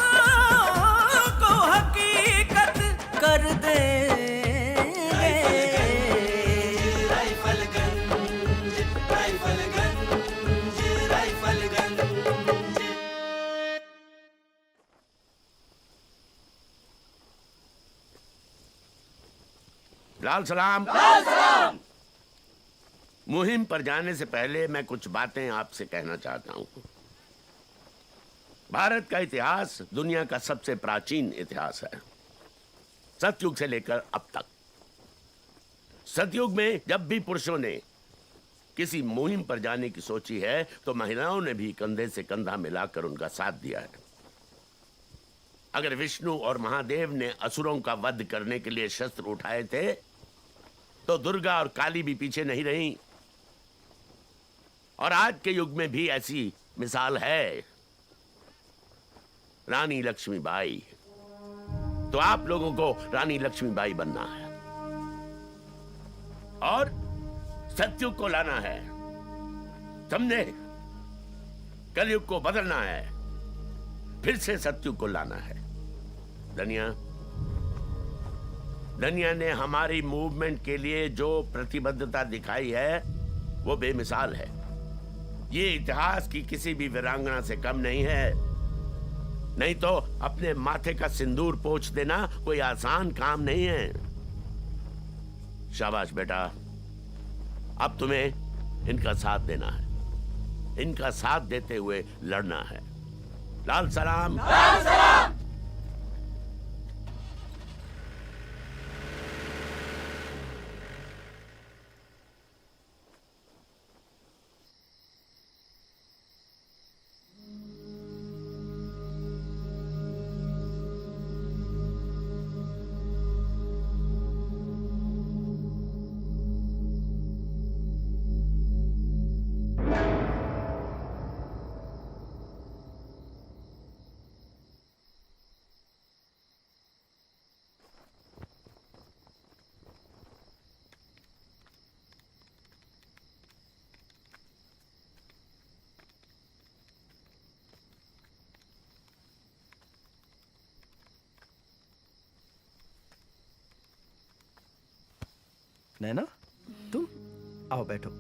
को हकीकत कर देंगे।
राइफलगंज, राइफलगंज, राइफलगंज।
लाल सलाम।
लाल सलाम।
मुहिम पर जाने से पहले मैं कुछ बातें आपसे कहना चाहता हूं। भारत का इतिहास दुनिया का सबसे प्राचीन इतिहास है, सतयुग से लेकर अब तक। सतयुग में जब भी पुरुषों ने किसी मुहिम पर जाने की सोची है तो महिलाओं ने भी कंधे से कंधा मिलाकर उनका साथ दिया है। अगर विष्णु और महादेव ने असुरों का वध करने के लिए शस्त्र उठाए थे तो दुर्गा और काली भी पीछे नहीं रहीं। और आज के युग में भी ऐसी मिसाल है, रानी लक्ष्मीबाई। तो आप लोगों को रानी लक्ष्मीबाई बनना है और सतयुग को लाना है, समझे? कलयुग को बदलना है, फिर से सतयुग को लाना है। धनिया ने हमारी मूवमेंट के लिए जो प्रतिबद्धता दिखाई है वो बेमिसाल है। ये इतिहास की किसी भी वीरांगना से कम नहीं है। नहीं तो अपने माथे का सिंदूर पोंछ देना कोई आसान काम नहीं है। शाबाश बेटा, अब तुम्हें इनका साथ देना है, इनका साथ देते हुए लड़ना है। लाल सलाम।
लाल सलाम।
नैना, तुम आओ बैठो।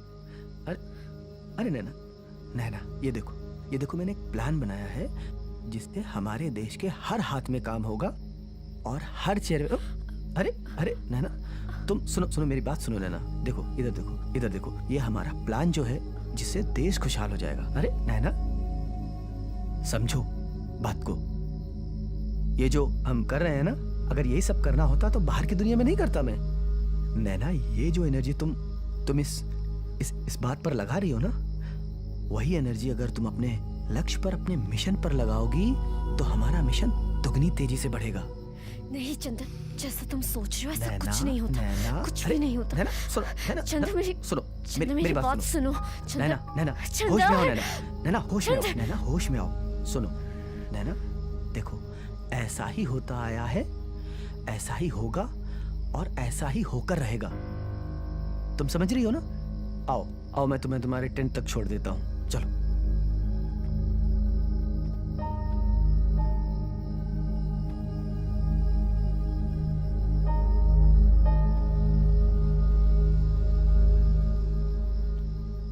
अरे अरे नैना, नैना ये देखो मैंने एक प्लान बनाया है जिससे हमारे देश के हर हाथ में काम होगा और हर चेहरे में। अरे अरे नैना, तुम सुनो मेरी बात सुनो नैना। देखो इधर देखो, ये हमारा प्लान जो है जिससे देश खुशहाल हो जाएगा। अरे नैना, समझो बात को। ये जो हम कर रहे हैं ना, अगर यही सब करना होता तो बाहर की दुनिया में नहीं करता मैं। नैना, ये जो एनर्जी तुम इस बात पर लगा रही हो ना, वही एनर्जी अगर तुम अपने लक्ष्य पर, अपने मिशन पर लगाओगी तो हमारा मिशन दुगनी तेजी से बढ़ेगा।
नहीं चंदन, जैसा तुम सोच रहे हो ऐसा
नैना,
कुछ नहीं होता।
नैना,
कुछ
अरे,
भी नहीं होता।
नैना, सुनो, नैना,
चंदन मेरी
सुनो, मेरी बात
सुनो।
नैना, होश में आओ नैना, होश में आओ नैना, होश में आओ। सुनो नैना, देखो ऐसा ही होता आया है, ऐसा ही होगा और ऐसा ही होकर रहेगा। तुम समझ रही हो ना? आओ मैं तुम्हें तुम्हारे टेंट तक छोड़ देता हूँ, चलो।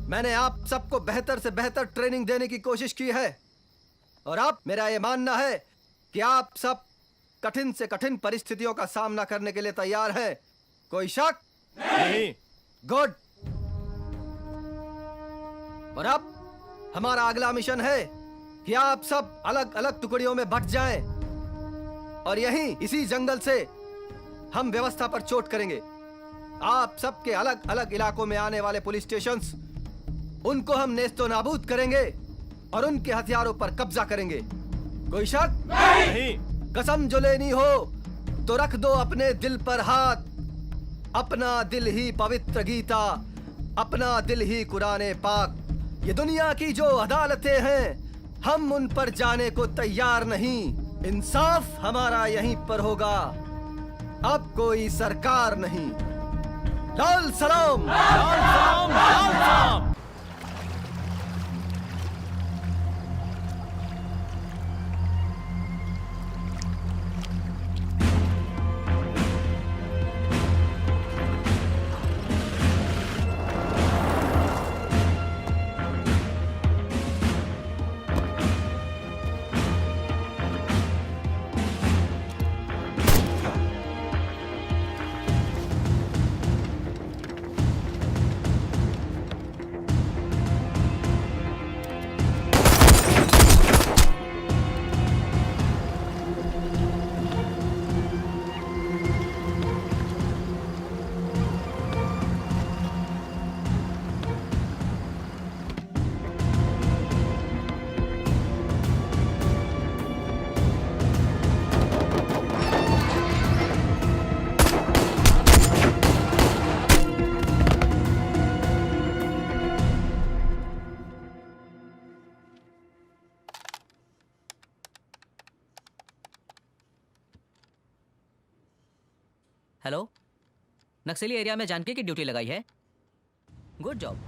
मैंने आप सबको बेहतर से बेहतर ट्रेनिंग देने की कोशिश की है और अब मेरा यह मानना है कि आप सब कठिन से कठिन परिस्थितियों का सामना करने के लिए तैयार हैं। कोई शक?
नहीं।
गुड। और अब हमारा अगला मिशन है कि आप सब अलग अलग टुकड़ियों में बंट जाएं और यहीं इसी जंगल से हम व्यवस्था पर चोट करेंगे। आप सबके अलग अलग इलाकों में आने वाले पुलिस स्टेशंस, उनको हम नेस्तो नाबूद करेंगे और उनके हथियारों पर कब्जा करेंगे। कोई शक?
नहीं।
कसम जो लेनी हो तो रख दो अपने दिल पर हाथ। अपना दिल ही पवित्र गीता, अपना दिल ही कुराने पाक। ये दुनिया की जो अदालतें हैं, हम उन पर जाने को तैयार नहीं। इंसाफ हमारा यहीं पर होगा, अब कोई सरकार नहीं। लाल सलाम, लाल सलाम, लाल सलाम।
हेलो, नक्सली एरिया में जानकी की ड्यूटी लगाई है। Good job.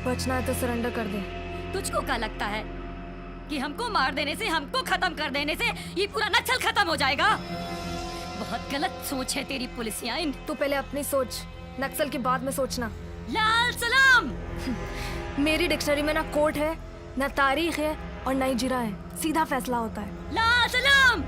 बचना है तो सरेंडर कर दे।
तुझको क्या लगता है कि हमको मार देने से, हमको खत्म कर देने से ये पूरा नक्सल खत्म हो जाएगा? बहुत गलत सोच है तेरी पुलिसिया।
तू पहले अपनी सोच, नक्सल के बाद में सोचना।
लाल सलाम।
मेरी डिक्शनरी में ना कोर्ट है, ना तारीख है और ना ही जिरा है, सीधा फैसला होता है।
लाल सलाम।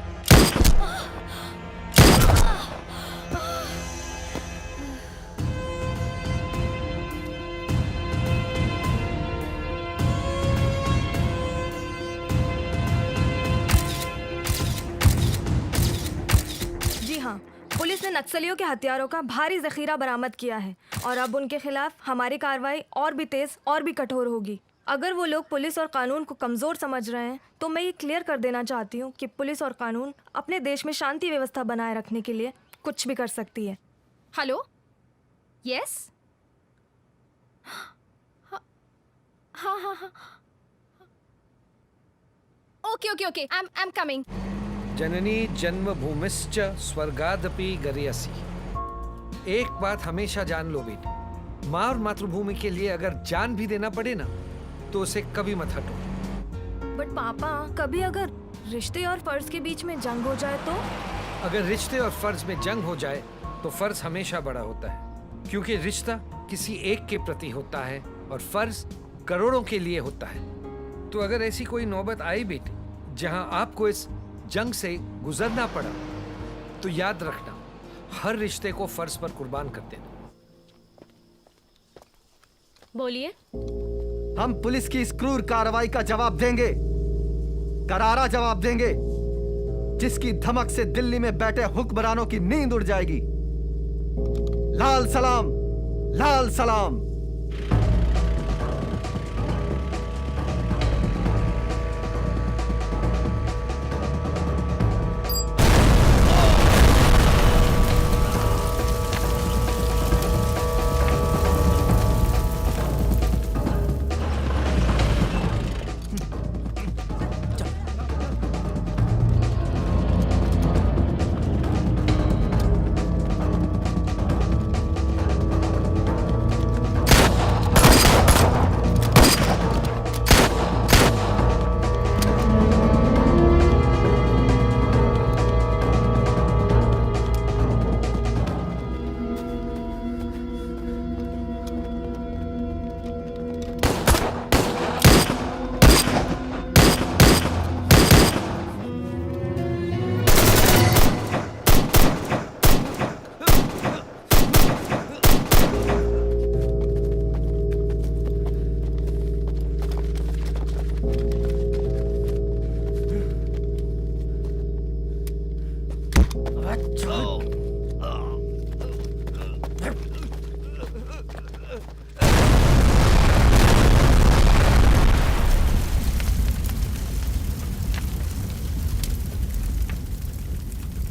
पुलिस ने नक्सलियों के हथियारों का भारी जखीरा बरामद किया है और अब उनके खिलाफ हमारी कार्रवाई और भी तेज और भी कठोर होगी। अगर वो लोग पुलिस और कानून को कमज़ोर समझ रहे हैं तो मैं ये क्लियर कर देना चाहती हूँ कि पुलिस और कानून अपने देश में शांति व्यवस्था बनाए रखने के लिए कुछ भी कर सकती है।
हेलो, यस, हाँ हाँ हाँ okay okay okay I am coming.
जननी जन्मभूमिश्च स्वर्गादपि गरीयसी। एक बात हमेशा जान लो बेटी, माँ और मातृभूमि के लिए अगर जान भी देना पड़े ना तो उसे कभी मत हटो।
बट पापा, कभी अगर रिश्ते और फर्ज के बीच में जंग हो जाए तो?
अगर रिश्ते और फर्ज में जंग हो जाए तो फर्ज हमेशा बड़ा होता है, क्योंकि रिश्ता किसी एक के प्रति होता है और फर्ज करोड़ों के लिए होता है। तो अगर ऐसी कोई नौबत आई बेटी जहां आपको इस जंग से गुजरना पड़ा, तो याद रखना हर रिश्ते को फर्ज पर कुर्बान कर देना।
बोलिए।
हम पुलिस की इस क्रूर कार्रवाई का जवाब देंगे, करारा जवाब देंगे, जिसकी धमक से दिल्ली में बैठे हुक्मरानों की नींद उड़ जाएगी। लाल सलाम, लाल सलाम।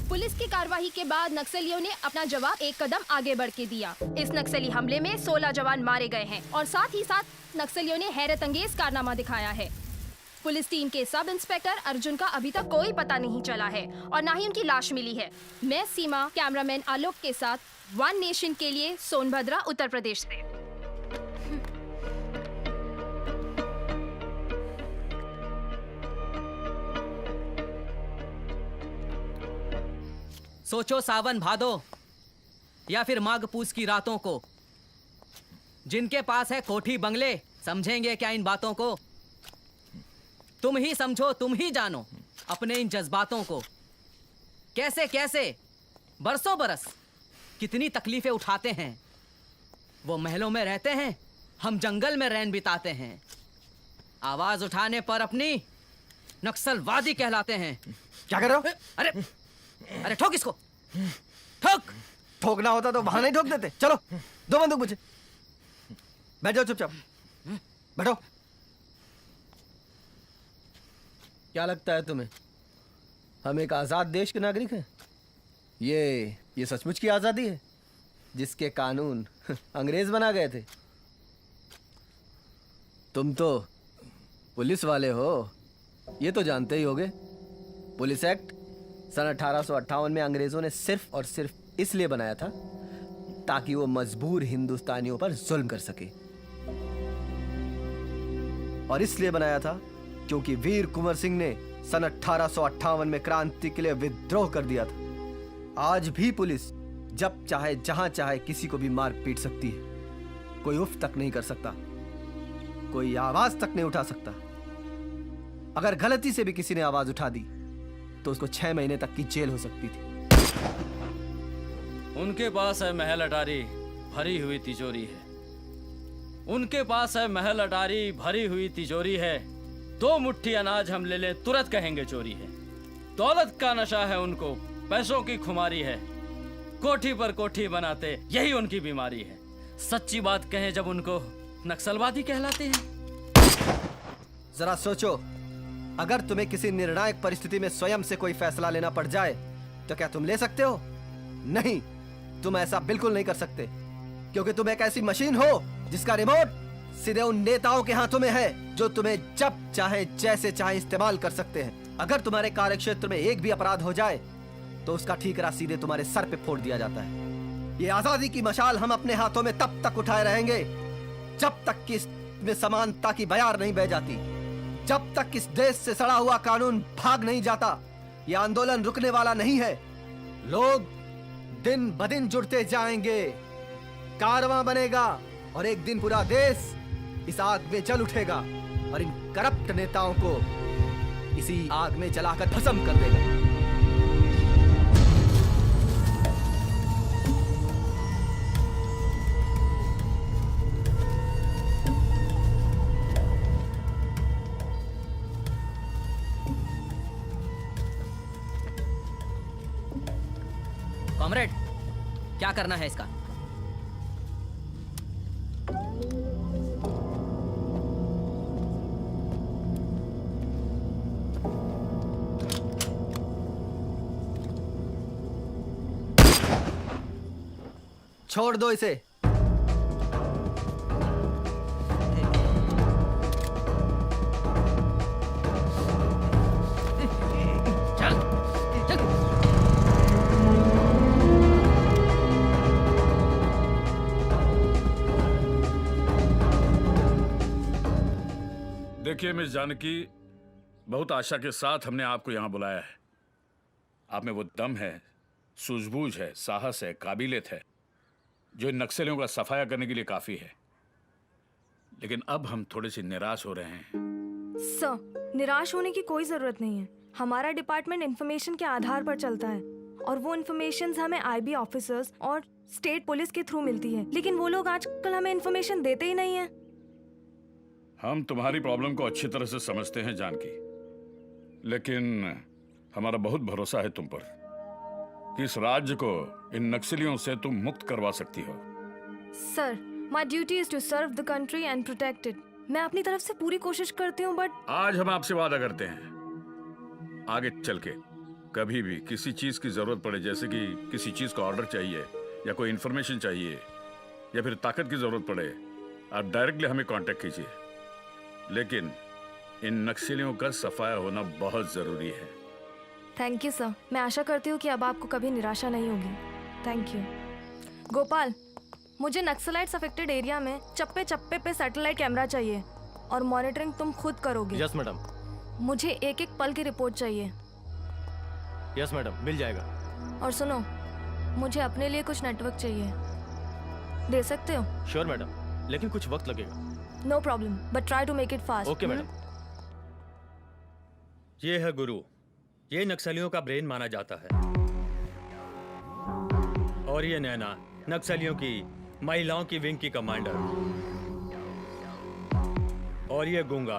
पुलिस की कार्रवाई के बाद नक्सलियों ने अपना जवाब एक कदम आगे बढ़ के दिया। इस नक्सली हमले में 16 जवान मारे गए हैं और साथ ही साथ नक्सलियों ने हैरत अंगेज कारनामा दिखाया है। पुलिस टीम के सब इंस्पेक्टर अर्जुन का अभी तक कोई पता नहीं चला है और न ही उनकी लाश मिली है। मैं सीमा, कैमरामैन आलोक के साथ वन नेशन के लिए सोनभद्रा, उत्तर प्रदेश से।
सोचो सावन भादो या फिर माघ पूस की रातों को, जिनके पास है कोठी बंगले समझेंगे क्या इन बातों को? तुम ही समझो, तुम ही जानो अपने इन जज्बातों को। कैसे कैसे बरसों बरस कितनी तकलीफें उठाते हैं। वो महलों में रहते हैं, हम जंगल में रैन बिताते हैं। आवाज उठाने पर अपनी नक्सलवादी कहलाते हैं।
क्या कर रहे हो?
अरे अरे ठोक इसको, ठोक।
ठोकना होता तो वहां नहीं ठोक देते। चलो, दो बंदूक मुझे। बैठ जाओ चुपचाप, बैठो। क्या लगता है तुम्हें हम एक आजाद देश के नागरिक हैं? ये सचमुच की आजादी है जिसके कानून अंग्रेज बना गए थे। तुम तो पुलिस वाले हो, ये तो जानते ही होगे। पुलिस एक्ट सन 1858 में अंग्रेजों ने सिर्फ और सिर्फ इसलिए बनाया था ताकि वो मजबूर हिंदुस्तानियों पर जुल्म कर सके, और इसलिए बनाया था क्योंकि वीर कुंवर सिंह ने सन 1858 में क्रांति के लिए विद्रोह कर दिया था। आज भी पुलिस जब चाहे जहां चाहे किसी को भी मार पीट सकती है। कोई उफ तक नहीं कर सकता, कोई आवाज तक नहीं उठा सकता। अगर गलती से भी किसी ने आवाज उठा दी तो उसको 6 महीने तक की जेल हो सकती थी।
उनके पास है महल अटारी भरी हुई तिजोरी है। उनके पास है महल अटारी भरी हुई तिजोरी है। 2 मुट्ठी अनाज हम ले ले तुरंत कहेंगे चोरी है। दौलत का नशा है उनको, पैसों की खुमारी है। कोठी पर कोठी बनाते यही उनकी बीमारी है। सच्ची बात कहें जब उनको नक्सलवादी कहलाते हैं।
जरा सोचो, अगर तुम्हें किसी निर्णायक परिस्थिति में स्वयं से कोई फैसला लेना पड़ जाए तो क्या तुम ले सकते हो? नहीं, तुम ऐसा बिल्कुल नहीं कर सकते, क्योंकि तुम एक ऐसी मशीन हो जिसका रिमोट सीधे उन नेताओं के हाथों में है जो तुम्हें जब चाहे जैसे चाहे इस्तेमाल कर सकते हैं। अगर तुम्हारे कार्यक्षेत्र में एक भी अपराध हो जाए तो उसका ठीकरा सीधे तुम्हारे सर पे फोड़ दिया जाता है। ये आजादी की मशाल हम अपने हाथों में तब तक उठाए रहेंगे जब तक कि इसमें समानता की बयार नहीं बह जाती, जब तक इस देश से सड़ा हुआ कानून भाग नहीं जाता। ये आंदोलन रुकने वाला नहीं है। लोग दिन ब दिन जुड़ते जाएंगे, कारवां बनेगा और एक दिन पूरा देश इस आग में जल उठेगा और इन करप्ट नेताओं को इसी आग में जलाकर भस्म कर देगा।
कॉमरेड, क्या करना है इसका?
छोड़ दो इसे।
देखिए मिस जानकी, बहुत आशा के साथ हमने आपको यहाँ बुलाया है। आप में वो दम है, सूझबूझ है, साहस है, काबिलियत है जो इन नक्सलियों का सफाया करने के लिए काफी है। लेकिन अब हम थोड़े से निराश हो रहे हैं।
सर, निराश होने की कोई जरूरत नहीं है। हमारा डिपार्टमेंट इंफॉर्मेशन के आधार पर चलता है और वो इंफॉर्मेशन हमें आईबी ऑफिसर्स और स्टेट पुलिस के थ्रू मिलती है, लेकिन वो लोग आजकल हमें इंफॉर्मेशन देते ही नहीं है।
हम तुम्हारी प्रॉब्लम को अच्छी तरह से समझते हैं जानकी, लेकिन हमारा बहुत भरोसा है तुम पर कि इस राज्य को इन नक्सलियों से तुम मुक्त करवा सकती हो।
Sir, my duty is to serve the country and protect it. मैं अपनी तरफ से पूरी कोशिश करती हूँ, बट
आज हम आपसे वादा करते हैं आगे चल के कभी भी किसी चीज की जरूरत पड़े, जैसे कि किसी चीज का ऑर्डर चाहिए या कोई इंफॉर्मेशन चाहिए या फिर ताकत की जरूरत पड़े, आप डायरेक्टली हमें कांटेक्ट कीजिए। लेकिन इन नक्सलियों का सफाया होना बहुत जरूरी है।
Thank you sir. मैं आशा करती हूँ कि अब आपको कभी निराशा नहीं होगी। Thank you. गोपाल, मुझे नक्सलाइट्स अफेक्टेड एरिया में चप्पे चप्पे पे सैटेलाइट कैमरा चाहिए और मॉनिटरिंग तुम खुद करोगे।
Yes madam.
मुझे एक एक पल की रिपोर्ट चाहिए।
यस मैडम, मिल जाएगा।
और सुनो, मुझे अपने लिए कुछ नेटवर्क चाहिए, दे सकते हो?
श्योर मैडम, लेकिन कुछ वक्त लगेगा।
No problem, but try to make it fast.
Okay madam.
ये है गुरु, ये नक्सलियों का ब्रेन माना जाता है। और ये नैना, नक्सलियों की महिलाओं की विंग की कमांडर। और ये गूंगा,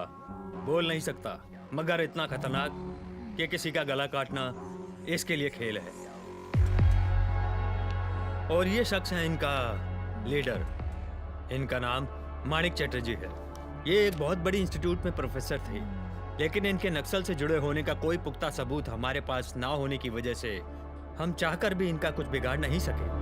बोल नहीं सकता मगर इतना खतरनाक कि किसी का गला काटना इसके लिए खेल है। और ये शख्स है इनका लीडर। इनका नाम माणिक चटर्जी है। ये एक बहुत बड़ी इंस्टीट्यूट में प्रोफेसर थे, लेकिन इनके नक्सल से जुड़े होने का कोई पुख्ता सबूत हमारे पास ना होने की वजह से हम चाहकर भी इनका कुछ बिगाड़ नहीं सके।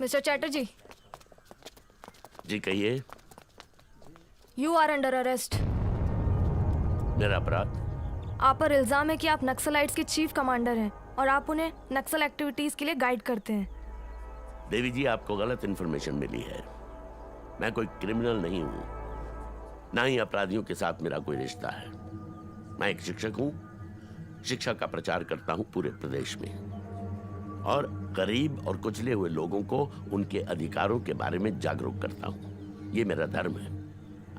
मिस्टर चैटर्जी।
जी कहिए।
You are under arrest.
मेरा अपराध?
आप पर इल्जाम है कि आप नक्सलाइट्स के चीफ कमांडर हैं और आप उन्हें नक्सल एक्टिविटीज के लिए गाइड करते हैं।
देवी जी, आपको गलत इन्फॉर्मेशन मिली है। मैं कोई क्रिमिनल नहीं हूं, ना ही अपराधियों के साथ मेरा कोई रिश्ता है। मैं एक शिक्षक हूं, शिक्षा का प्रचार करता हूं पूरे प्रदेश में और गरीब और कुचले हुए लोगों को उनके अधिकारों के बारे में जागरूक करता हूं। ये मेरा धर्म है।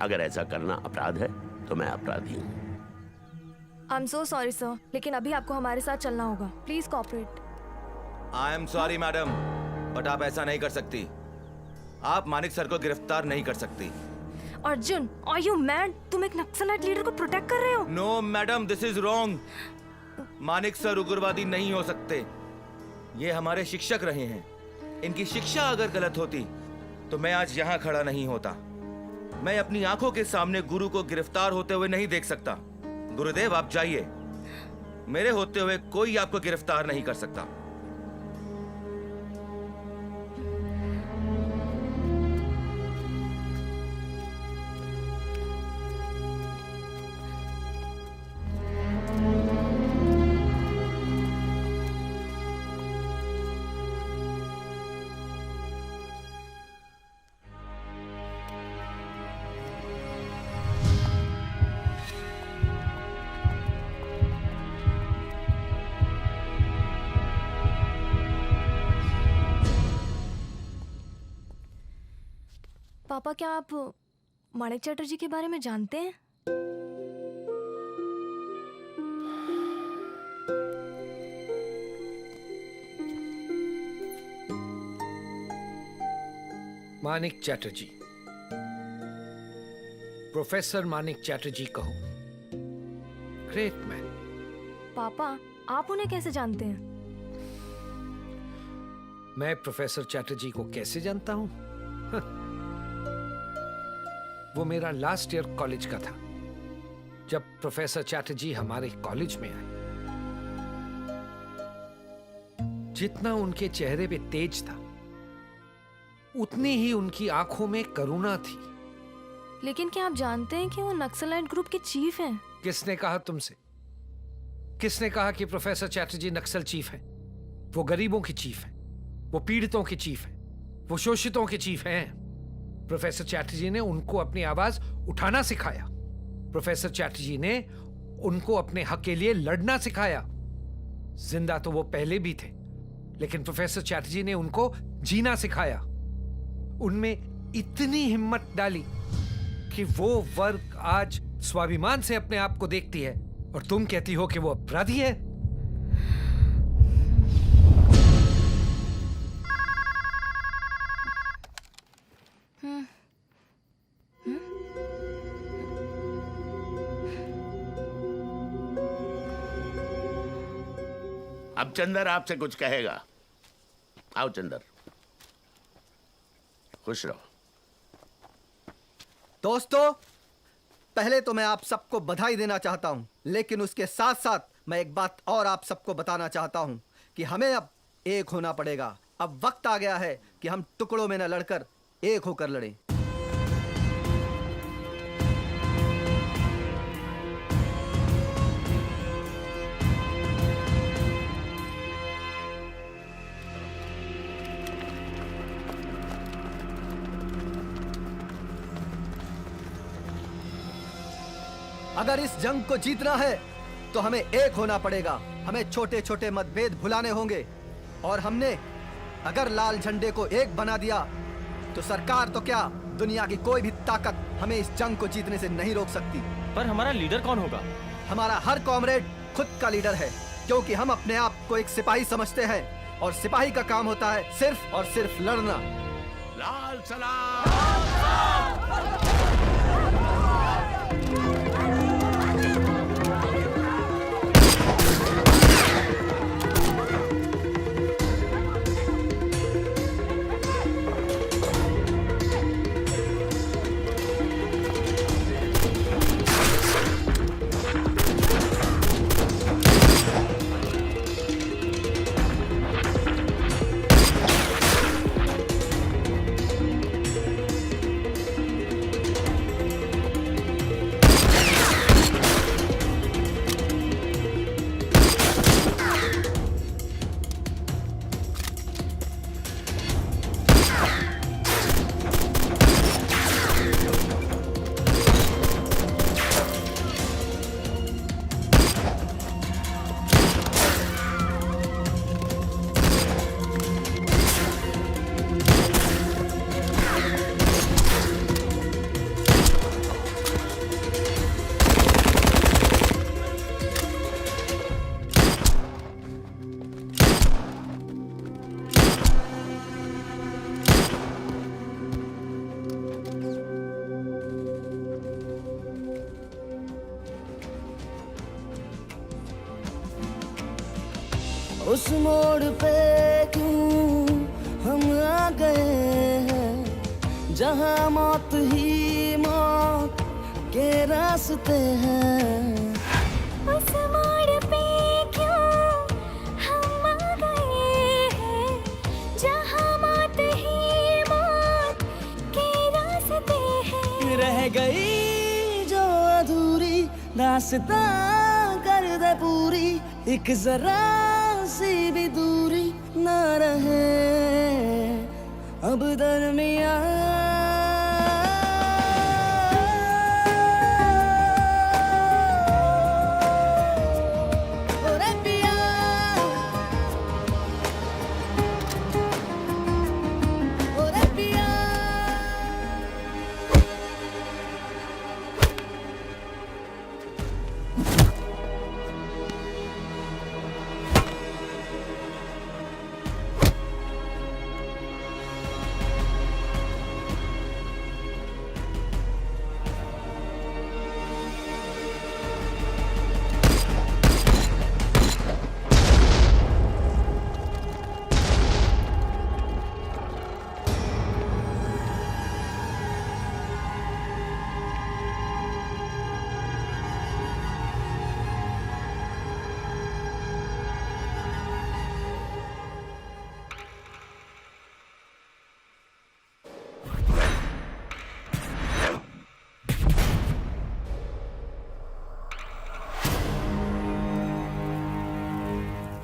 अगर ऐसा करना अपराध है तो मैं अपराधी हूं।
I am so sorry sir, लेकिन अभी आपको हमारे साथ चलना होगा। Please cooperate.
I am sorry madam, but आप ऐसा नहीं कर सकती। आप मानिक सर को गिरफ्तार नहीं कर सकती।
Arjun, are you mad? तुम एक नक्सलाइट लीडर को प्रोटेक्ट कर रहे हो?
No madam, this is wrong. Manik sir उग्रवादी नहीं हो सकते। ये हमारे शिक्षक रहे हैं। इनकी शिक्षा अगर गलत होती तो मैं आज यहाँ खड़ा नहीं होता। मैं अपनी आंखों के सामने गुरु को गिरफ्तार होते हुए नहीं देख सकता। गुरुदेव, आप जाइए। मेरे होते हुए कोई आपको गिरफ्तार नहीं कर सकता।
पापा, क्या आप माणिक चटर्जी के बारे में जानते हैं?
मानिक चैटर्जी, प्रोफेसर मानिक चैटर्जी कहो। Great man.
पापा, आप उन्हें कैसे जानते हैं?
मैं प्रोफेसर चैटर्जी को कैसे जानता हूं? वो मेरा लास्ट ईयर कॉलेज का था जब प्रोफेसर चैटर्जी हमारे कॉलेज में आए। जितना उनके चेहरे पे तेज था, उतनी ही उनकी आंखों में करुणा थी।
लेकिन क्या आप जानते हैं कि वो नक्सलाइट ग्रुप के चीफ हैं?
किसने कहा तुमसे? किसने कहा कि प्रोफेसर चैटर्जी नक्सल चीफ हैं? वो गरीबों के चीफ हैं, वो पीड़ितों के चीफ हैं, वो शोषितों के चीफ हैं। प्रोफेसर चैटर्जी ने उनको अपनी आवाज उठाना सिखाया। प्रोफेसर चैटर्जी ने उनको अपने हक के लिए लड़ना सिखाया। जिंदा तो वो पहले भी थे, लेकिन प्रोफेसर चैटर्जी ने उनको जीना सिखाया। उनमें इतनी हिम्मत डाली कि वो वर्ग आज स्वाभिमान से अपने आप को देखती है, और तुम कहती हो कि वो अपराधी है।
अब चंदर आपसे कुछ कहेगा। आओ चंदर, खुश रहो।
दोस्तों, पहले तो मैं आप सबको बधाई देना चाहता हूं, लेकिन उसके साथ साथ मैं एक बात और आप सबको बताना चाहता हूं कि हमें अब एक होना पड़ेगा। अब वक्त आ गया है कि हम टुकड़ों में न लड़कर एक होकर लड़ें। अगर इस जंग को जीतना है तो हमें एक होना पड़ेगा। हमें छोटे छोटे मतभेद भुलाने होंगे, और हमने अगर लाल झंडे को एक बना दिया तो सरकार तो क्या, दुनिया की कोई भी ताकत हमें इस जंग को जीतने से नहीं रोक सकती।
पर हमारा लीडर कौन होगा?
हमारा हर कॉमरेड खुद का लीडर है, क्योंकि हम अपने आप को एक सिपाही समझते हैं, और सिपाही का काम होता है सिर्फ और सिर्फ लड़ना।
लाल सलाम।
उस मोड़ पे क्यों हम आ गए हैं, जहाँ मौत ही मौत के रास्ते हैं।
उस मोड़ पे
दास्तां कर दे पूरी, एक जरा सी भी दूरी ना रहे अब दरमियां।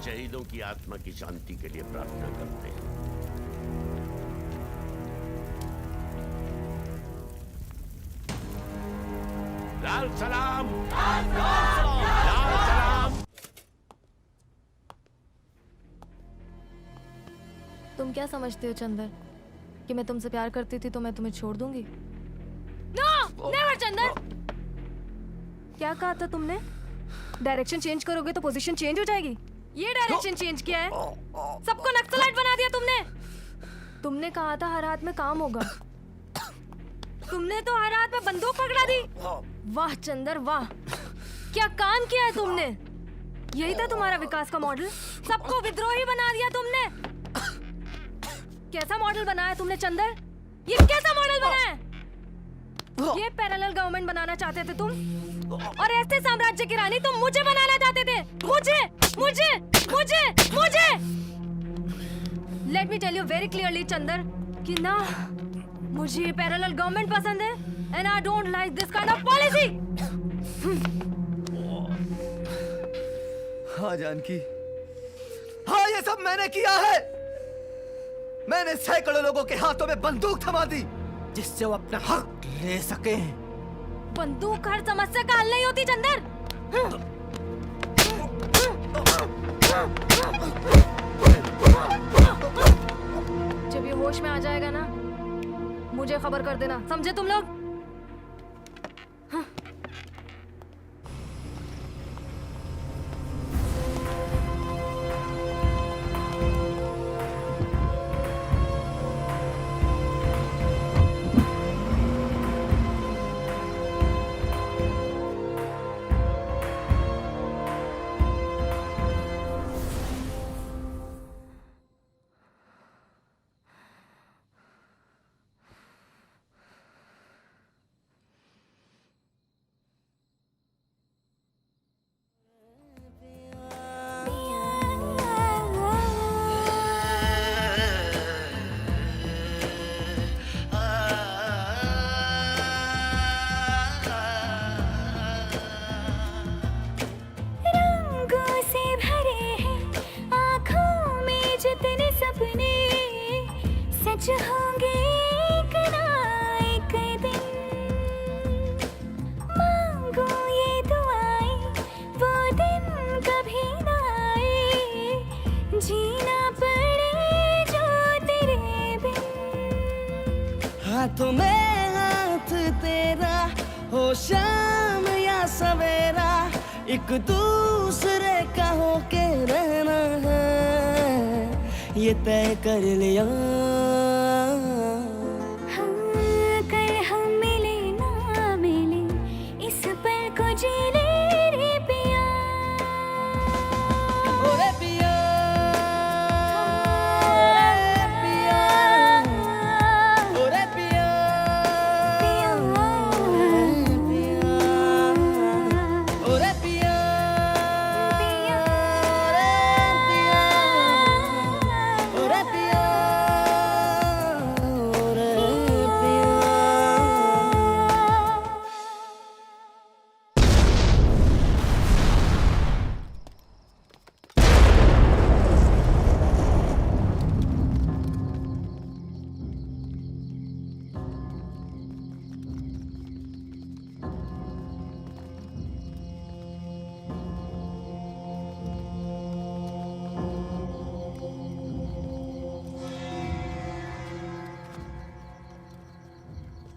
शहीदों की आत्मा की शांति के लिए प्रार्थना करते हैं। लाल सलाम, लाल सलाम।
तुम क्या समझते हो चंदर कि मैं तुमसे प्यार करती थी तो मैं तुम्हें छोड़ दूंगी? No, never Chander. क्या कहा था तुमने? डायरेक्शन चेंज करोगे तो पोजीशन चेंज हो जाएगी। ये डायरेक्शन चेंज किया है, सबको नक्सलाइट बना दिया तुमने। तुमने कहा था हर हाथ में काम होगा, तुमने तो हर हाथ में बंदूक पकड़ा दी। वाह चंदर वाह, क्या काम किया है तुमने। यही था तुम्हारा विकास का मॉडल, सबको विद्रोही बना दिया तुमने। कैसा मॉडल बनाया तुमने चंदर, ये कैसा मॉडल बनाया? ये पैरेलल गवर्नमेंट बनाना चाहते थे तुम, और ऐसे साम्राज्य की रानी तुम मुझे बनाना चाहते थे। मुझे मुझे मुझे मुझे let me tell you very clearly Chander कि ना मुझे ये पैरेलल गवर्नमेंट पसंद है, and I don't like this kind of policy.
हाँ जानकी, हाँ ये सब मैंने किया है। मैंने सैकड़ों लोगों के हाथों में बंदूक थमा दी जिससे वो अपना हक ले सके।
बंदूक हर समस्या का हल नहीं होती चंदर। जब ये होश में आ जाएगा ना, मुझे खबर कर देना, समझे तुम लोग?
सच होंगे एक ना एक दिन, मांगो ये दुआएं वो दिन कभी ना आए, जीना पड़े जो तेरे बिन।
हाथों में हाथ तेरा हो शाम या सवेरा, एक दूसरे का होके रहना है ये तय कर लिया।
कर हम मिले ना मिले, इस पल को जी ले रे पिया।
ओरे पिया, पिया, ओरे पिया, पिया, पिया, ओरे पिया, पिया, ओरे पिया, ओरे पिया।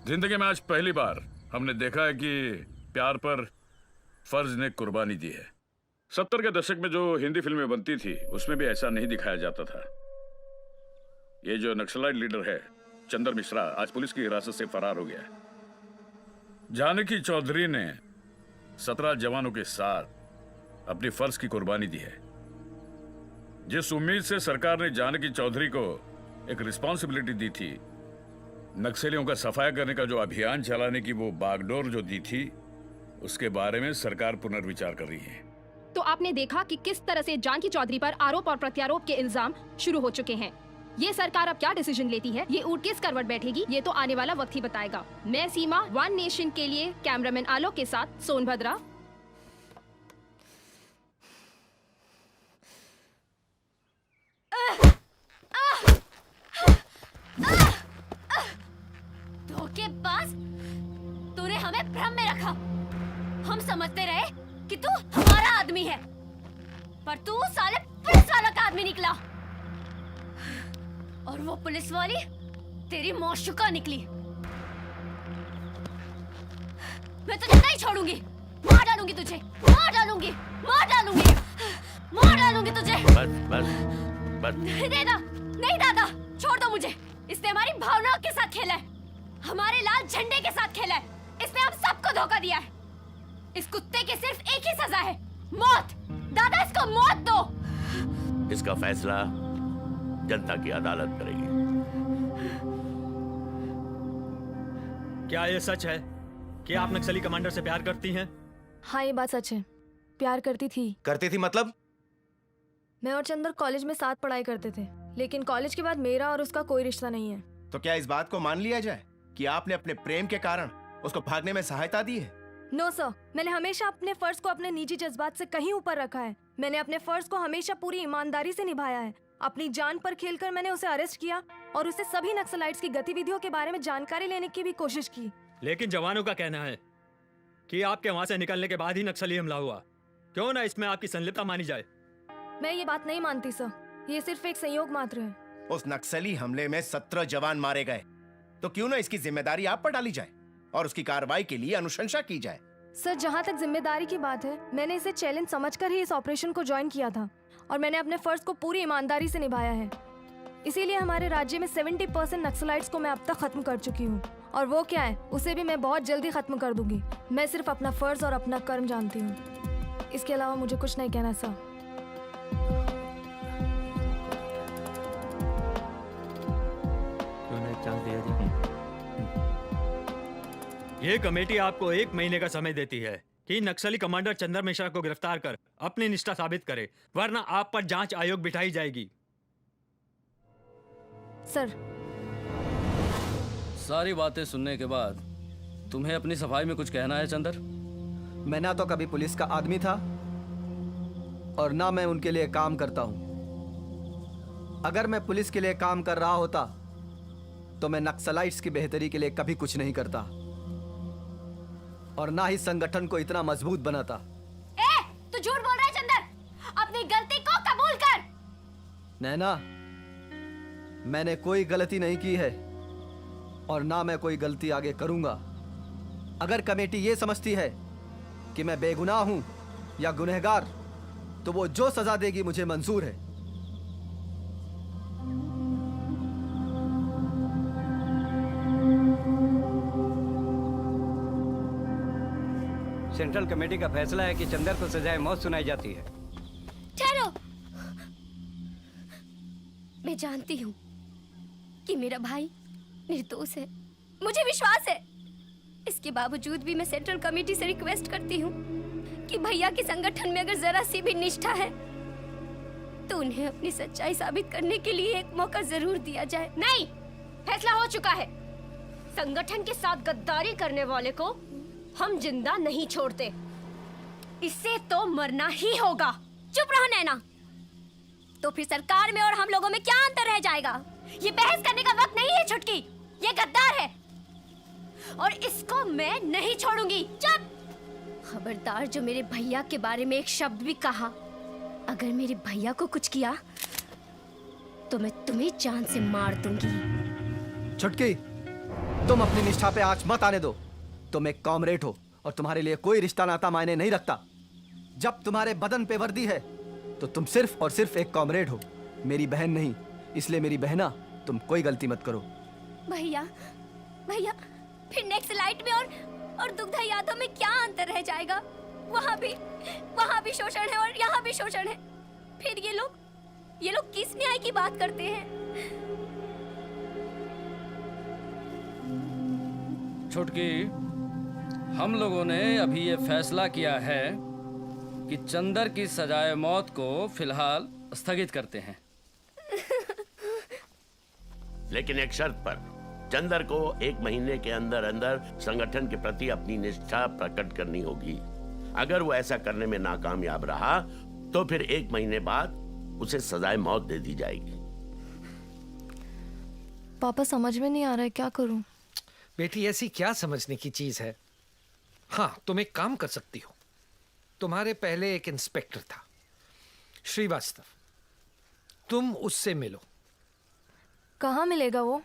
जिंदगी में आज पहली बार हमने देखा है कि प्यार पर फर्ज ने कुर्बानी दी है। 70 के दशक में जो हिंदी फिल्में बनती थी उसमें भी ऐसा नहीं दिखाया जाता था। ये जो नक्सलाइट लीडर है चंदर मिश्रा आज पुलिस की हिरासत से फरार हो गया है। जानकी चौधरी ने 17 जवानों के साथ अपनी फर्ज की कुर्बानी दी है। जिस उम्मीद से सरकार ने जानकी चौधरी को एक रिस्पॉन्सिबिलिटी दी थी, नक्सलियों का सफाया करने का जो अभियान चलाने की वो बागडोर जो दी थी, उसके बारे में सरकार पुनर्विचार कर रही है।
तो आपने देखा कि किस तरह से जानकी चौधरी पर आरोप और प्रत्यारोप के इल्जाम शुरू हो चुके हैं। ये सरकार अब क्या डिसीजन लेती है, ये ऊँट किस करवट बैठेगी, ये तो आने वाला वक्त ही बताएगा। मैं सीमा, वन नेशन के लिए कैमरामैन आलोक के साथ सोनभद्रा।
धोखेबाज, तूने हमें भ्रम में रखा। हम समझते रहे कि तू हमारा आदमी है, पर तू साले पुलिस वालों का आदमी निकला। और वो पुलिस वाली तेरी मौशुका निकली। मैं तुझे नहीं छोड़ूंगी, मार डालूंगी तुझे, मार डालूंगी, मार डालूंगी, मार डालूंगी तुझे।
बस
नहीं दादा, नहीं दादा, छोड़ दो मुझे। इसने हमारी भावनाओं के साथ खेला है, हमारे लाल झंडे के साथ खेला है। इसने हम सबको धोखा दिया है। इस कुत्ते की सिर्फ एक ही सजा है, मौत। दादा, इसको मौत दो।
इसका फैसला जनता की अदालत करेगी।
क्या ये सच है कि आप नक्सली कमांडर से प्यार करती हैं?
हाँ, ये बात सच है। प्यार करती थी।
करती थी मतलब?
मैं और चंदर कॉलेज में साथ पढ़ाई करते थे, लेकिन कॉलेज के बाद मेरा और उसका कोई रिश्ता नहीं है।
तो क्या इस बात को मान लिया जाए कि आपने अपने प्रेम के कारण उसको भागने में सहायता दी है?
नो सर, मैंने हमेशा अपने फर्ज को अपने निजी जज्बात से कहीं ऊपर रखा है। मैंने अपने फर्ज को हमेशा पूरी ईमानदारी से निभाया है। अपनी जान पर खेलकर मैंने उसे अरेस्ट किया और उसे सभी नक्सलाइट्स की गतिविधियों के बारे में जानकारी लेने की भी कोशिश की।
लेकिन जवानों का कहना है कि आपके वहां से निकलने के बाद ही नक्सली हमला हुआ। क्यों ना इसमें आपकी संलिप्तता मानी जाए?
मैं ये बात नहीं मानती सर, ये सिर्फ एक संयोग मात्र है।
उस नक्सली हमले में 17 जवान मारे गए, तो क्यों ना इसकी जिम्मेदारी आप पर डाली जाए और उसकी कार्रवाई के लिए अनुशंसा की जाए।
सर, जहाँ तक जिम्मेदारी की बात है, मैंने इसे चैलेंज समझकर ही इस ऑपरेशन को ज्वाइन किया था और मैंने अपने फर्ज को पूरी ईमानदारी से निभाया है। इसीलिए हमारे राज्य में 70% नक्सलाइट्स को मैं अब तक खत्म कर चुकी हूँ, और वो क्या है उसे भी मैं बहुत जल्दी खत्म कर दूंगी। मैं सिर्फ अपना फर्ज और अपना कर्म जानती हूँ, इसके अलावा मुझे कुछ नहीं कहना सर।
ये कमेटी आपको 1 महीने का समय देती है कि नक्सली कमांडर चंदर मिश्रा को गिरफ्तार कर अपनी निष्ठा साबित करे, वरना आप पर जांच आयोग बिठाई जाएगी।
सर,
सारी बातें सुनने के बाद तुम्हें अपनी सफाई में कुछ कहना है चंदर?
मैं ना तो कभी पुलिस का आदमी था और ना मैं उनके लिए काम करता हूं। अगर मैं पुलिस के लिए काम कर रहा होता तो मैं नक्सलाइट्स की बेहतरी के लिए कभी कुछ नहीं करता और ना ही संगठन को इतना मजबूत बनाता।
तू झूठ बोल रहा है चंदर, अपनी गलती को कबूल कर।
नैना, मैंने कोई गलती नहीं की है और ना मैं कोई गलती आगे करूंगा। अगर कमेटी ये समझती है कि मैं बेगुनाह हूं या गुनहगार, तो वो जो सजा देगी मुझे मंजूर है।
सेंट्रल कमेटी का फैसला है कि चंदर को सजाए मौत सुनाई जाती है।
ठहरो, मैं जानती हूँ कि मेरा भाई निर्दोष है, मुझे विश्वास है। इसके बावजूद भी मैं सेंट्रल कमेटी से रिक्वेस्ट करती हूँ कि भैया के संगठन में अगर जरा सी भी निष्ठा है तो उन्हें अपनी सच्चाई साबित करने के लिए एक मौका जरूर दिया जाए।
नहीं, फैसला हो चुका है। संगठन के साथ गद्दारी करने वाले को हम जिंदा नहीं छोड़ते, इससे तो मरना ही होगा।
चुप रहो नैना, तो फिर सरकार में और हम लोगों में क्या अंतर रह जाएगा? ये बहस करने का वक्त नहीं है छुटकी, ये गद्दार है और इसको मैं नहीं छोड़ूंगी। चुप! खबरदार जो मेरे भैया के बारे में एक शब्द भी कहा, अगर मेरे भैया को कुछ किया तो मैं तुम्हें जान से मार दूंगी।
छुटकी, तुम अपनी निष्ठा पे आंच मत आने दो। तुम एक कॉमरेड हो और तुम्हारे लिए कोई रिश्ता नाता मायने नहीं रखता। जब तुम्हारे बदन पे वर्दी है तो तुम सिर्फ और सिर्फ एक कॉमरेड हो, मेरी बहन नहीं। इसलिए मेरी बहना, तुम कोई गलती मत करो।
भैया भैया, फिर नेक्स्ट लाइट में और दुग्धा यादव में क्या अंतर रह जाएगा? वहाँ भी शोषण है और यहाँ भी शोषण है। फिर ये लोग किस न्याय की बात करते हैं?
छुटकी, हम लोगों ने अभी ये फैसला किया है कि चंदर की सजाए मौत को फिलहाल स्थगित करते हैं।
लेकिन एक शर्त पर, चंदर को 1 महीने के अंदर अंदर संगठन के प्रति अपनी निष्ठा प्रकट करनी होगी। अगर वो ऐसा करने में नाकामयाब रहा तो फिर 1 महीने बाद उसे सजाए मौत दे दी जाएगी।
पापा समझ में नहीं आ रहा है, क्या करूं?
बेटी, ऐसी क्या समझने की चीज है? हाँ, तुम एक काम कर सकती हो। तुम्हारे पहले एक इंस्पेक्टर था, श्रीवास्तव। तुम उससे मिलो।
कहाँ मिलेगा वो?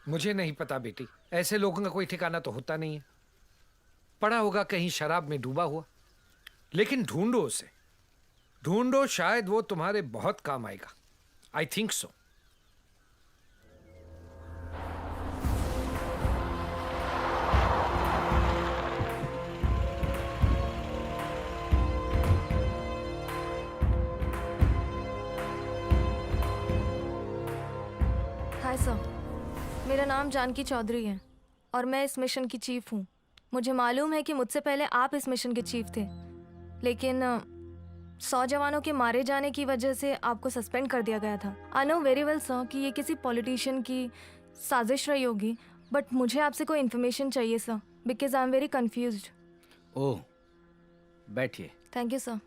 मुझे नहीं पता बेटी, ऐसे लोगों का कोई ठिकाना तो होता नहीं है। पड़ा होगा कहीं शराब में डूबा हुआ। लेकिन ढूंढो उसे, ढूंढो, शायद वो तुम्हारे बहुत काम आएगा। I think so.
Hi sir, मेरा नाम जानकी चौधरी है और मैं इस मिशन की चीफ हूँ। मुझे मालूम है कि मुझसे पहले आप इस मिशन के चीफ थे, लेकिन 100 जवानों के मारे जाने की वजह से आपको सस्पेंड कर दिया गया था। I know very well sir कि ये किसी पॉलिटिशियन की साजिश रही होगी, बट मुझे आपसे कोई इन्फॉर्मेशन चाहिए sir, because I am very confused.
Oh, बैठिए।
Thank you sir.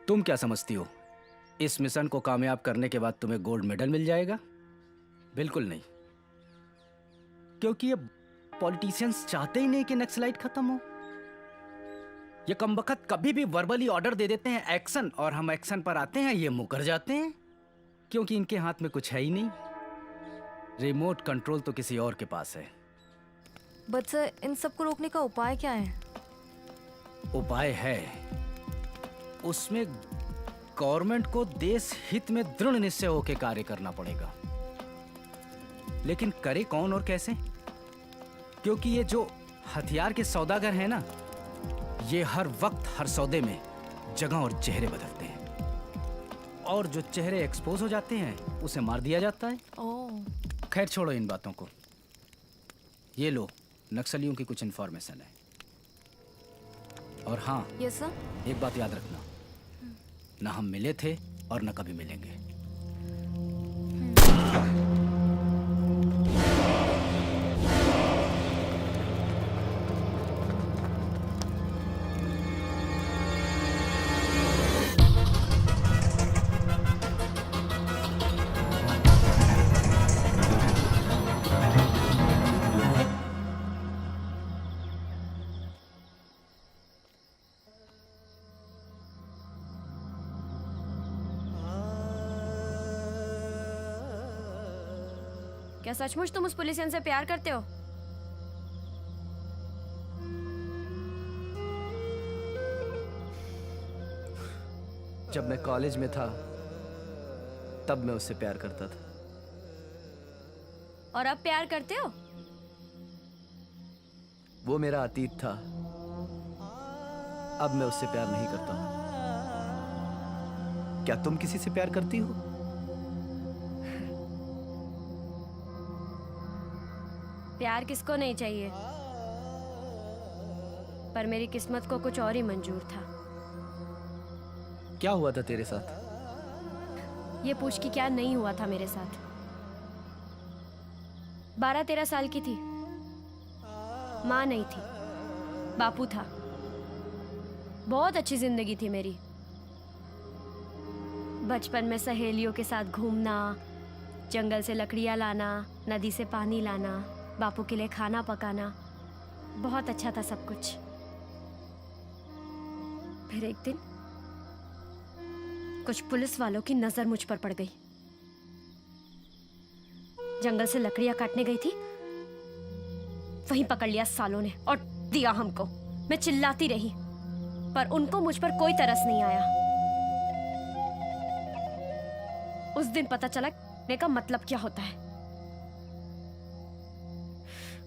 तुम क्या समझती हो इस मिशन को कामयाब करने के बाद तुम्हें गोल्ड मेडल मिल जाएगा? बिल्कुल नहीं, क्योंकि ये पॉलिटिशियंस चाहते ही नहीं कि नक्सलाइट खत्म हो। ये कमबख्त कभी भी वर्बली ऑर्डर दे देते हैं एक्शन, और हम एक्शन पर आते हैं ये मुकर जाते हैं, क्योंकि इनके हाथ में कुछ है ही नहीं। रिमोट कंट्रोल तो किसी और के पास है।
बट सर, इन सबको रोकने का उपाय क्या है?
उपाय है, उसमें गवर्नमेंट को देश हित में दृढ़ निश्चय होकर कार्य करना पड़ेगा। लेकिन करे कौन और कैसे? क्योंकि ये जो हथियार के सौदागर हैं ना, ये हर वक्त हर सौदे में जगह और चेहरे बदलते हैं, और जो चेहरे एक्सपोज हो जाते हैं उसे मार दिया जाता है। खैर छोड़ो इन बातों को। ये लो, नक्सलियों की कुछ इंफॉर्मेशन है। और हाँ,
यस सर।
एक बात याद रखना, ना हम मिले थे और न कभी मिलेंगे।
क्या सचमुच तुम उस पुलिसियन से प्यार करते हो?
जब मैं कॉलेज में था तब मैं उससे प्यार करता था।
और अब प्यार करते हो?
वो मेरा अतीत था, अब मैं उससे प्यार नहीं करता हूं। क्या तुम किसी से प्यार करती हो?
प्यार किसको नहीं चाहिए, पर मेरी किस्मत को कुछ और ही मंजूर था।
क्या हुआ था तेरे साथ?
ये पूछ कि क्या नहीं हुआ था मेरे साथ। 12-13 साल की थी, माँ नहीं थी, बापू था। बहुत अच्छी जिंदगी थी मेरी। बचपन में सहेलियों के साथ घूमना, जंगल से लकड़ियाँ लाना, नदी से पानी लाना, बापू के लिए खाना पकाना, बहुत अच्छा था सब कुछ। फिर एक दिन कुछ पुलिस वालों की नजर मुझ पर पड़ गई। जंगल से लकड़ियां काटने गई थी, वहीं पकड़ लिया सालों ने और दिया हमको। मैं चिल्लाती रही पर उनको मुझ पर कोई तरस नहीं आया। उस दिन पता चला कहने का मतलब क्या होता है।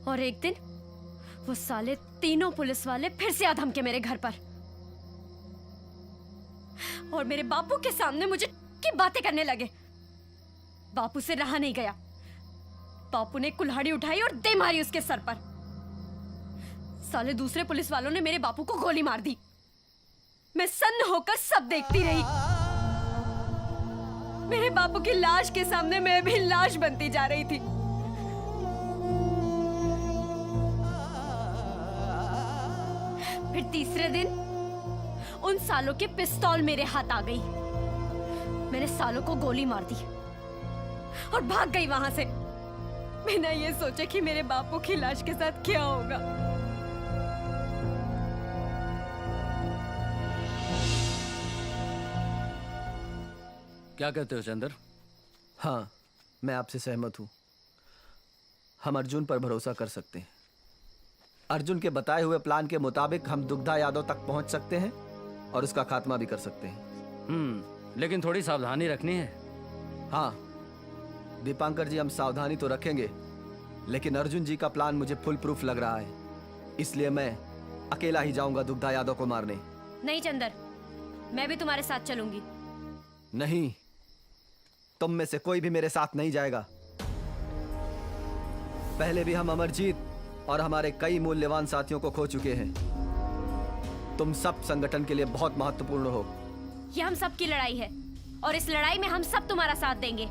और एक दिन वो साले तीनों पुलिस वाले फिर से आ धमके मेरे घर पर और मेरे बापू के सामने मुझे की बातें करने लगे। बापू से रहा नहीं गया। बापू ने कुल्हाड़ी उठाई और दे मारी उसके सर पर। साले दूसरे पुलिस वालों ने मेरे बापू को गोली मार दी। मैं सन्न होकर सब देखती रही। मेरे बापू की लाश के सामने मैं भी लाश बनती जा रही थी। फिर तीसरे दिन उन सालों की पिस्तौल मेरे हाथ आ गई। मैंने सालों को गोली मार दी और भाग गई वहां से, बिना ये सोचे कि मेरे बापू की लाश के साथ क्या होगा।
क्या कहते हो चंदर?
हाँ, मैं आपसे सहमत हूं। हम अर्जुन पर भरोसा कर सकते हैं। अर्जुन के बताए हुए प्लान के मुताबिक हम दुग्धा यादव तक पहुंच सकते हैं और उसका खात्मा भी कर सकते हैं।
लेकिन थोड़ी सावधानी रखनी है।
हाँ दीपांकर जी, हम सावधानी तो रखेंगे, लेकिन अर्जुन जी का प्लान मुझे फुल प्रूफ लग रहा है, इसलिए मैं अकेला ही जाऊंगा दुग्धा यादव को मारने।
नहीं चंदर, मैं भी तुम्हारे साथ चलूंगी।
नहीं, तुम में से कोई भी मेरे साथ नहीं जाएगा। पहले भी हम अमरजीत और हमारे कई मूल्यवान साथियों को खो चुके हैं। तुम सब संगठन के लिए बहुत महत्वपूर्ण हो।
ये हम सब की लड़ाई है और इस लड़ाई में हम सब तुम्हारा साथ देंगे।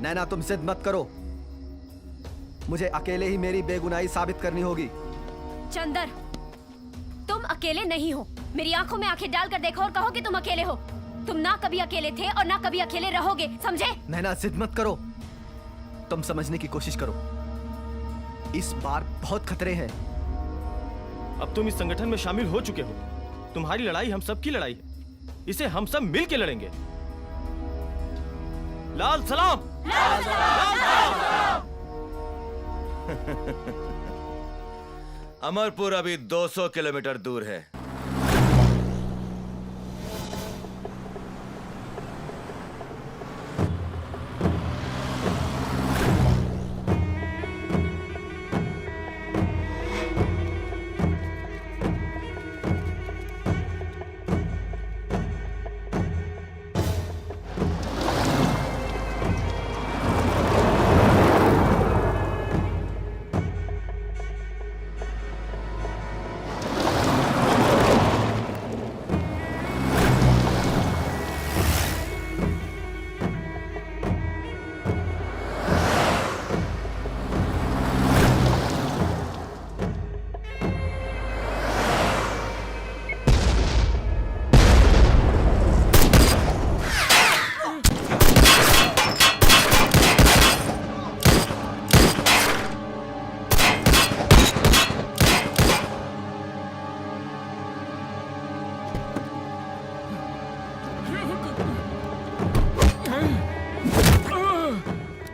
नैना, तुम जिद मत करो। मुझे अकेले ही मेरी बेगुनाही साबित करनी होगी।
चंदर, तुम अकेले नहीं हो। मेरी आंखों में आंखें डालकर देखो और कहो कि तुम अकेले हो। तुम ना कभी अकेले थे और ना कभी अकेले रहोगे, समझे?
नैना, जिद मत करो। तुम समझने की कोशिश करो। इस बार बहुत खतरे हैं।
अब तुम इस संगठन में शामिल हो चुके हो। तुम्हारी लड़ाई हम सब की लड़ाई है। इसे हम सब मिल के लड़ेंगे। लाल सलाम, लाल सलाम।
अमरपुर अभी 200 किलोमीटर दूर है।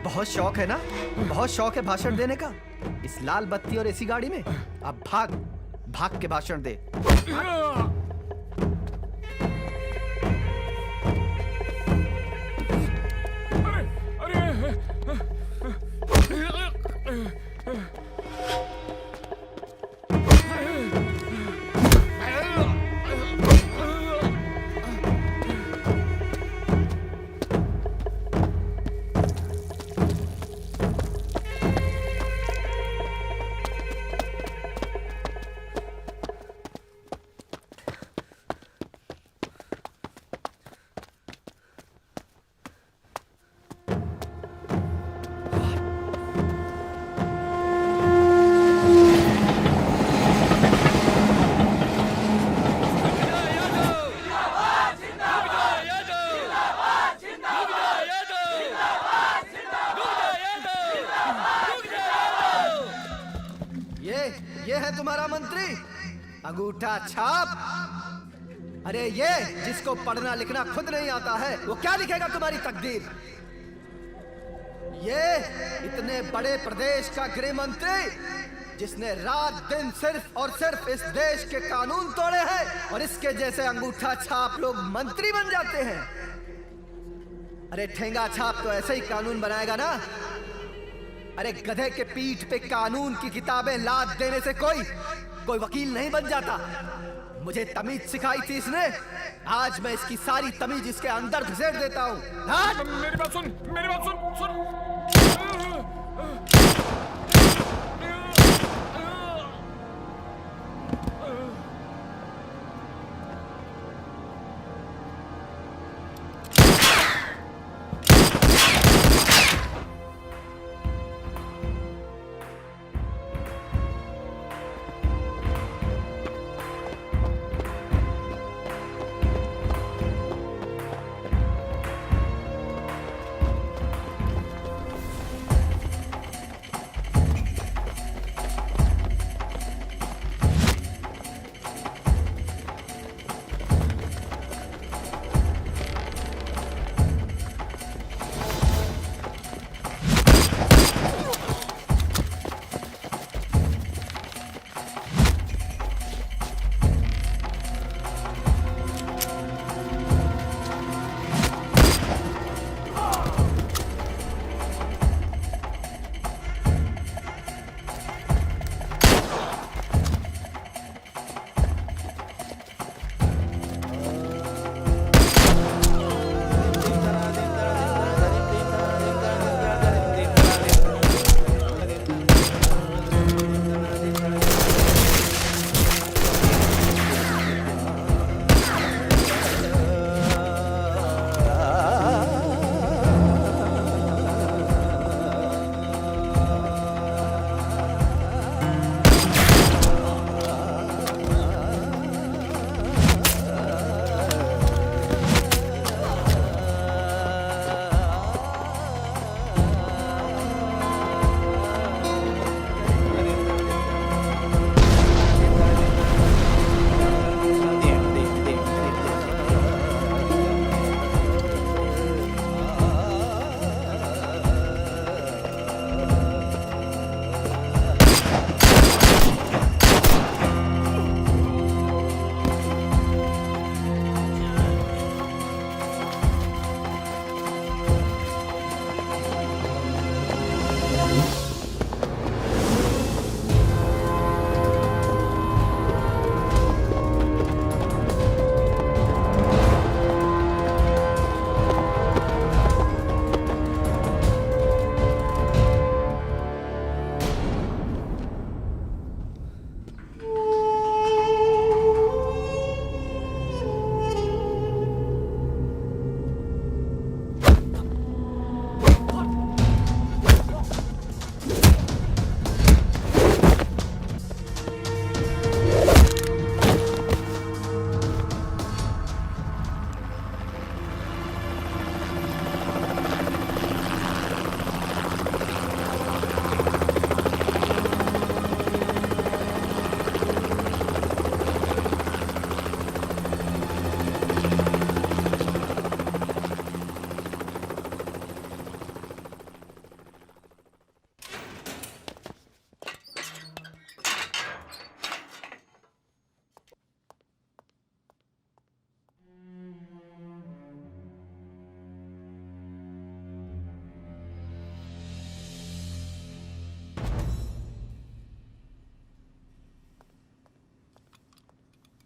बहुत शौक है ना? बहुत शौक है भाषण देने का इस लाल बत्ती और ऐसी गाड़ी में। अब भाग भाग के भाषण दे। ये है तुम्हारा मंत्री अंगूठा छाप। अरे ये जिसको पढ़ना लिखना खुद नहीं आता है, वो क्या लिखेगा तुम्हारी तकदीर? ये इतने बड़े प्रदेश का गृह मंत्री जिसने रात दिन सिर्फ और सिर्फ इस देश के कानून तोड़े हैं, और इसके जैसे अंगूठा छाप लोग मंत्री बन जाते हैं। अरे ठेंगा छाप तो ऐसे ही कानून बनाएगा ना। अरे गधे के पीठ पे कानून की किताबें लाद देने से कोई वकील नहीं बन जाता। मुझे तमीज सिखाई थी इसने, आज मैं इसकी सारी तमीज इसके अंदर घुसेड़ देता हूँ।
मेरी बात सुन, मेरी बात सुन।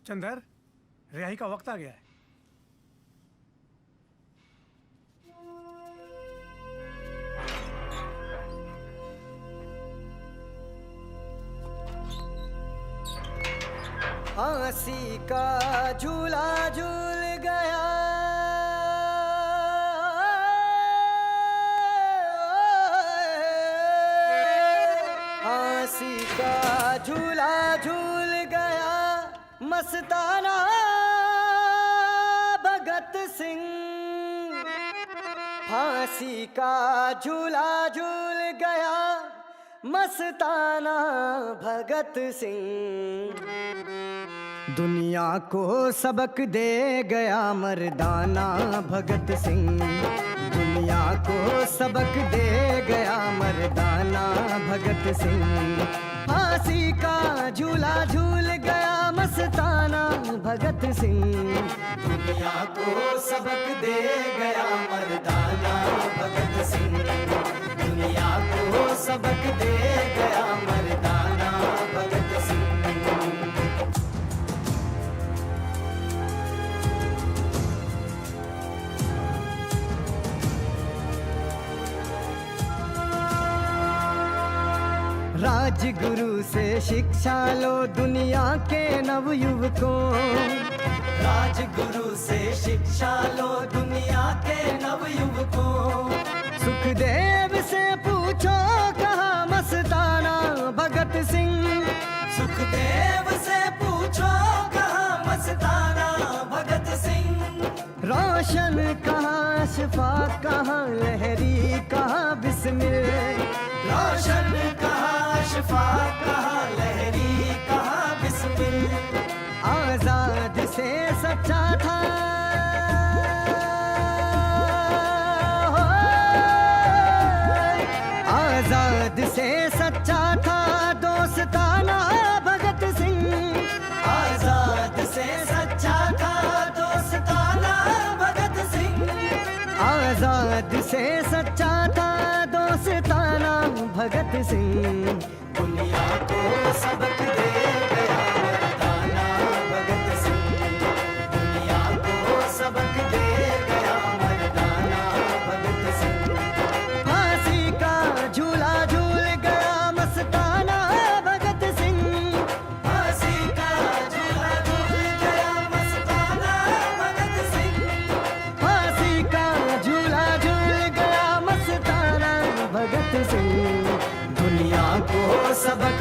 चंदर, रिहाई का वक्त आ गया है।
फांसी का झूला झूल गया, फांसी का झूला झूल गया मस्ताना भगत सिंह, फांसी का झूला झूल गया मस्ताना भगत सिंह। दुनिया को सबक दे गया मर्दाना भगत सिंह, दुनिया को सबक दे गया मर्दाना भगत सिंह। फांसी का झूला झूल गया मस्ताना भगत सिंह। दुनिया को सबक दे गया मर्दाना भगत सिंह। दुनिया को सबक दे गया मर्दाना भगत सिंह। राजगुरु से शिक्षा लो दुनिया के नवयुवकों। राजगुरु से शिक्षा लो दुनिया के नवयुवकों। सुखदेव से पूछो कहाँ मस्ताना भगत सिंह। सुखदेव से पूछो कहाँ मस्ताना भगत सिंह। रोशन कहाँ, अशफाक कहाँ, लहरी कहाँ, बिस्मिल। रोशन कहाँ, अशफाक कहाँ, लहरी कहाँ, बिस्मिल। आजाद से सच्चा था आजाद से सच्चा था दोस्ताना भगत सिंह। आजाद से सच्चा था दोस्ताना भगत सिंह। आजाद से सच्चा था दोस्ताना भगत सिंह। दुनिया को सबक दे गया मर्दाना भगत सिंह। दुनिया को सबक दे गया मर्दाना भगत सिंह। फांसी का झूला झूल गया मस्ताना भगत सिंह। फांसी का झूला झूल गया मस्ताना भगत सिंह। फांसी का झूला झूल गया मस्ताना भगत सिंह। दुनिया को सबक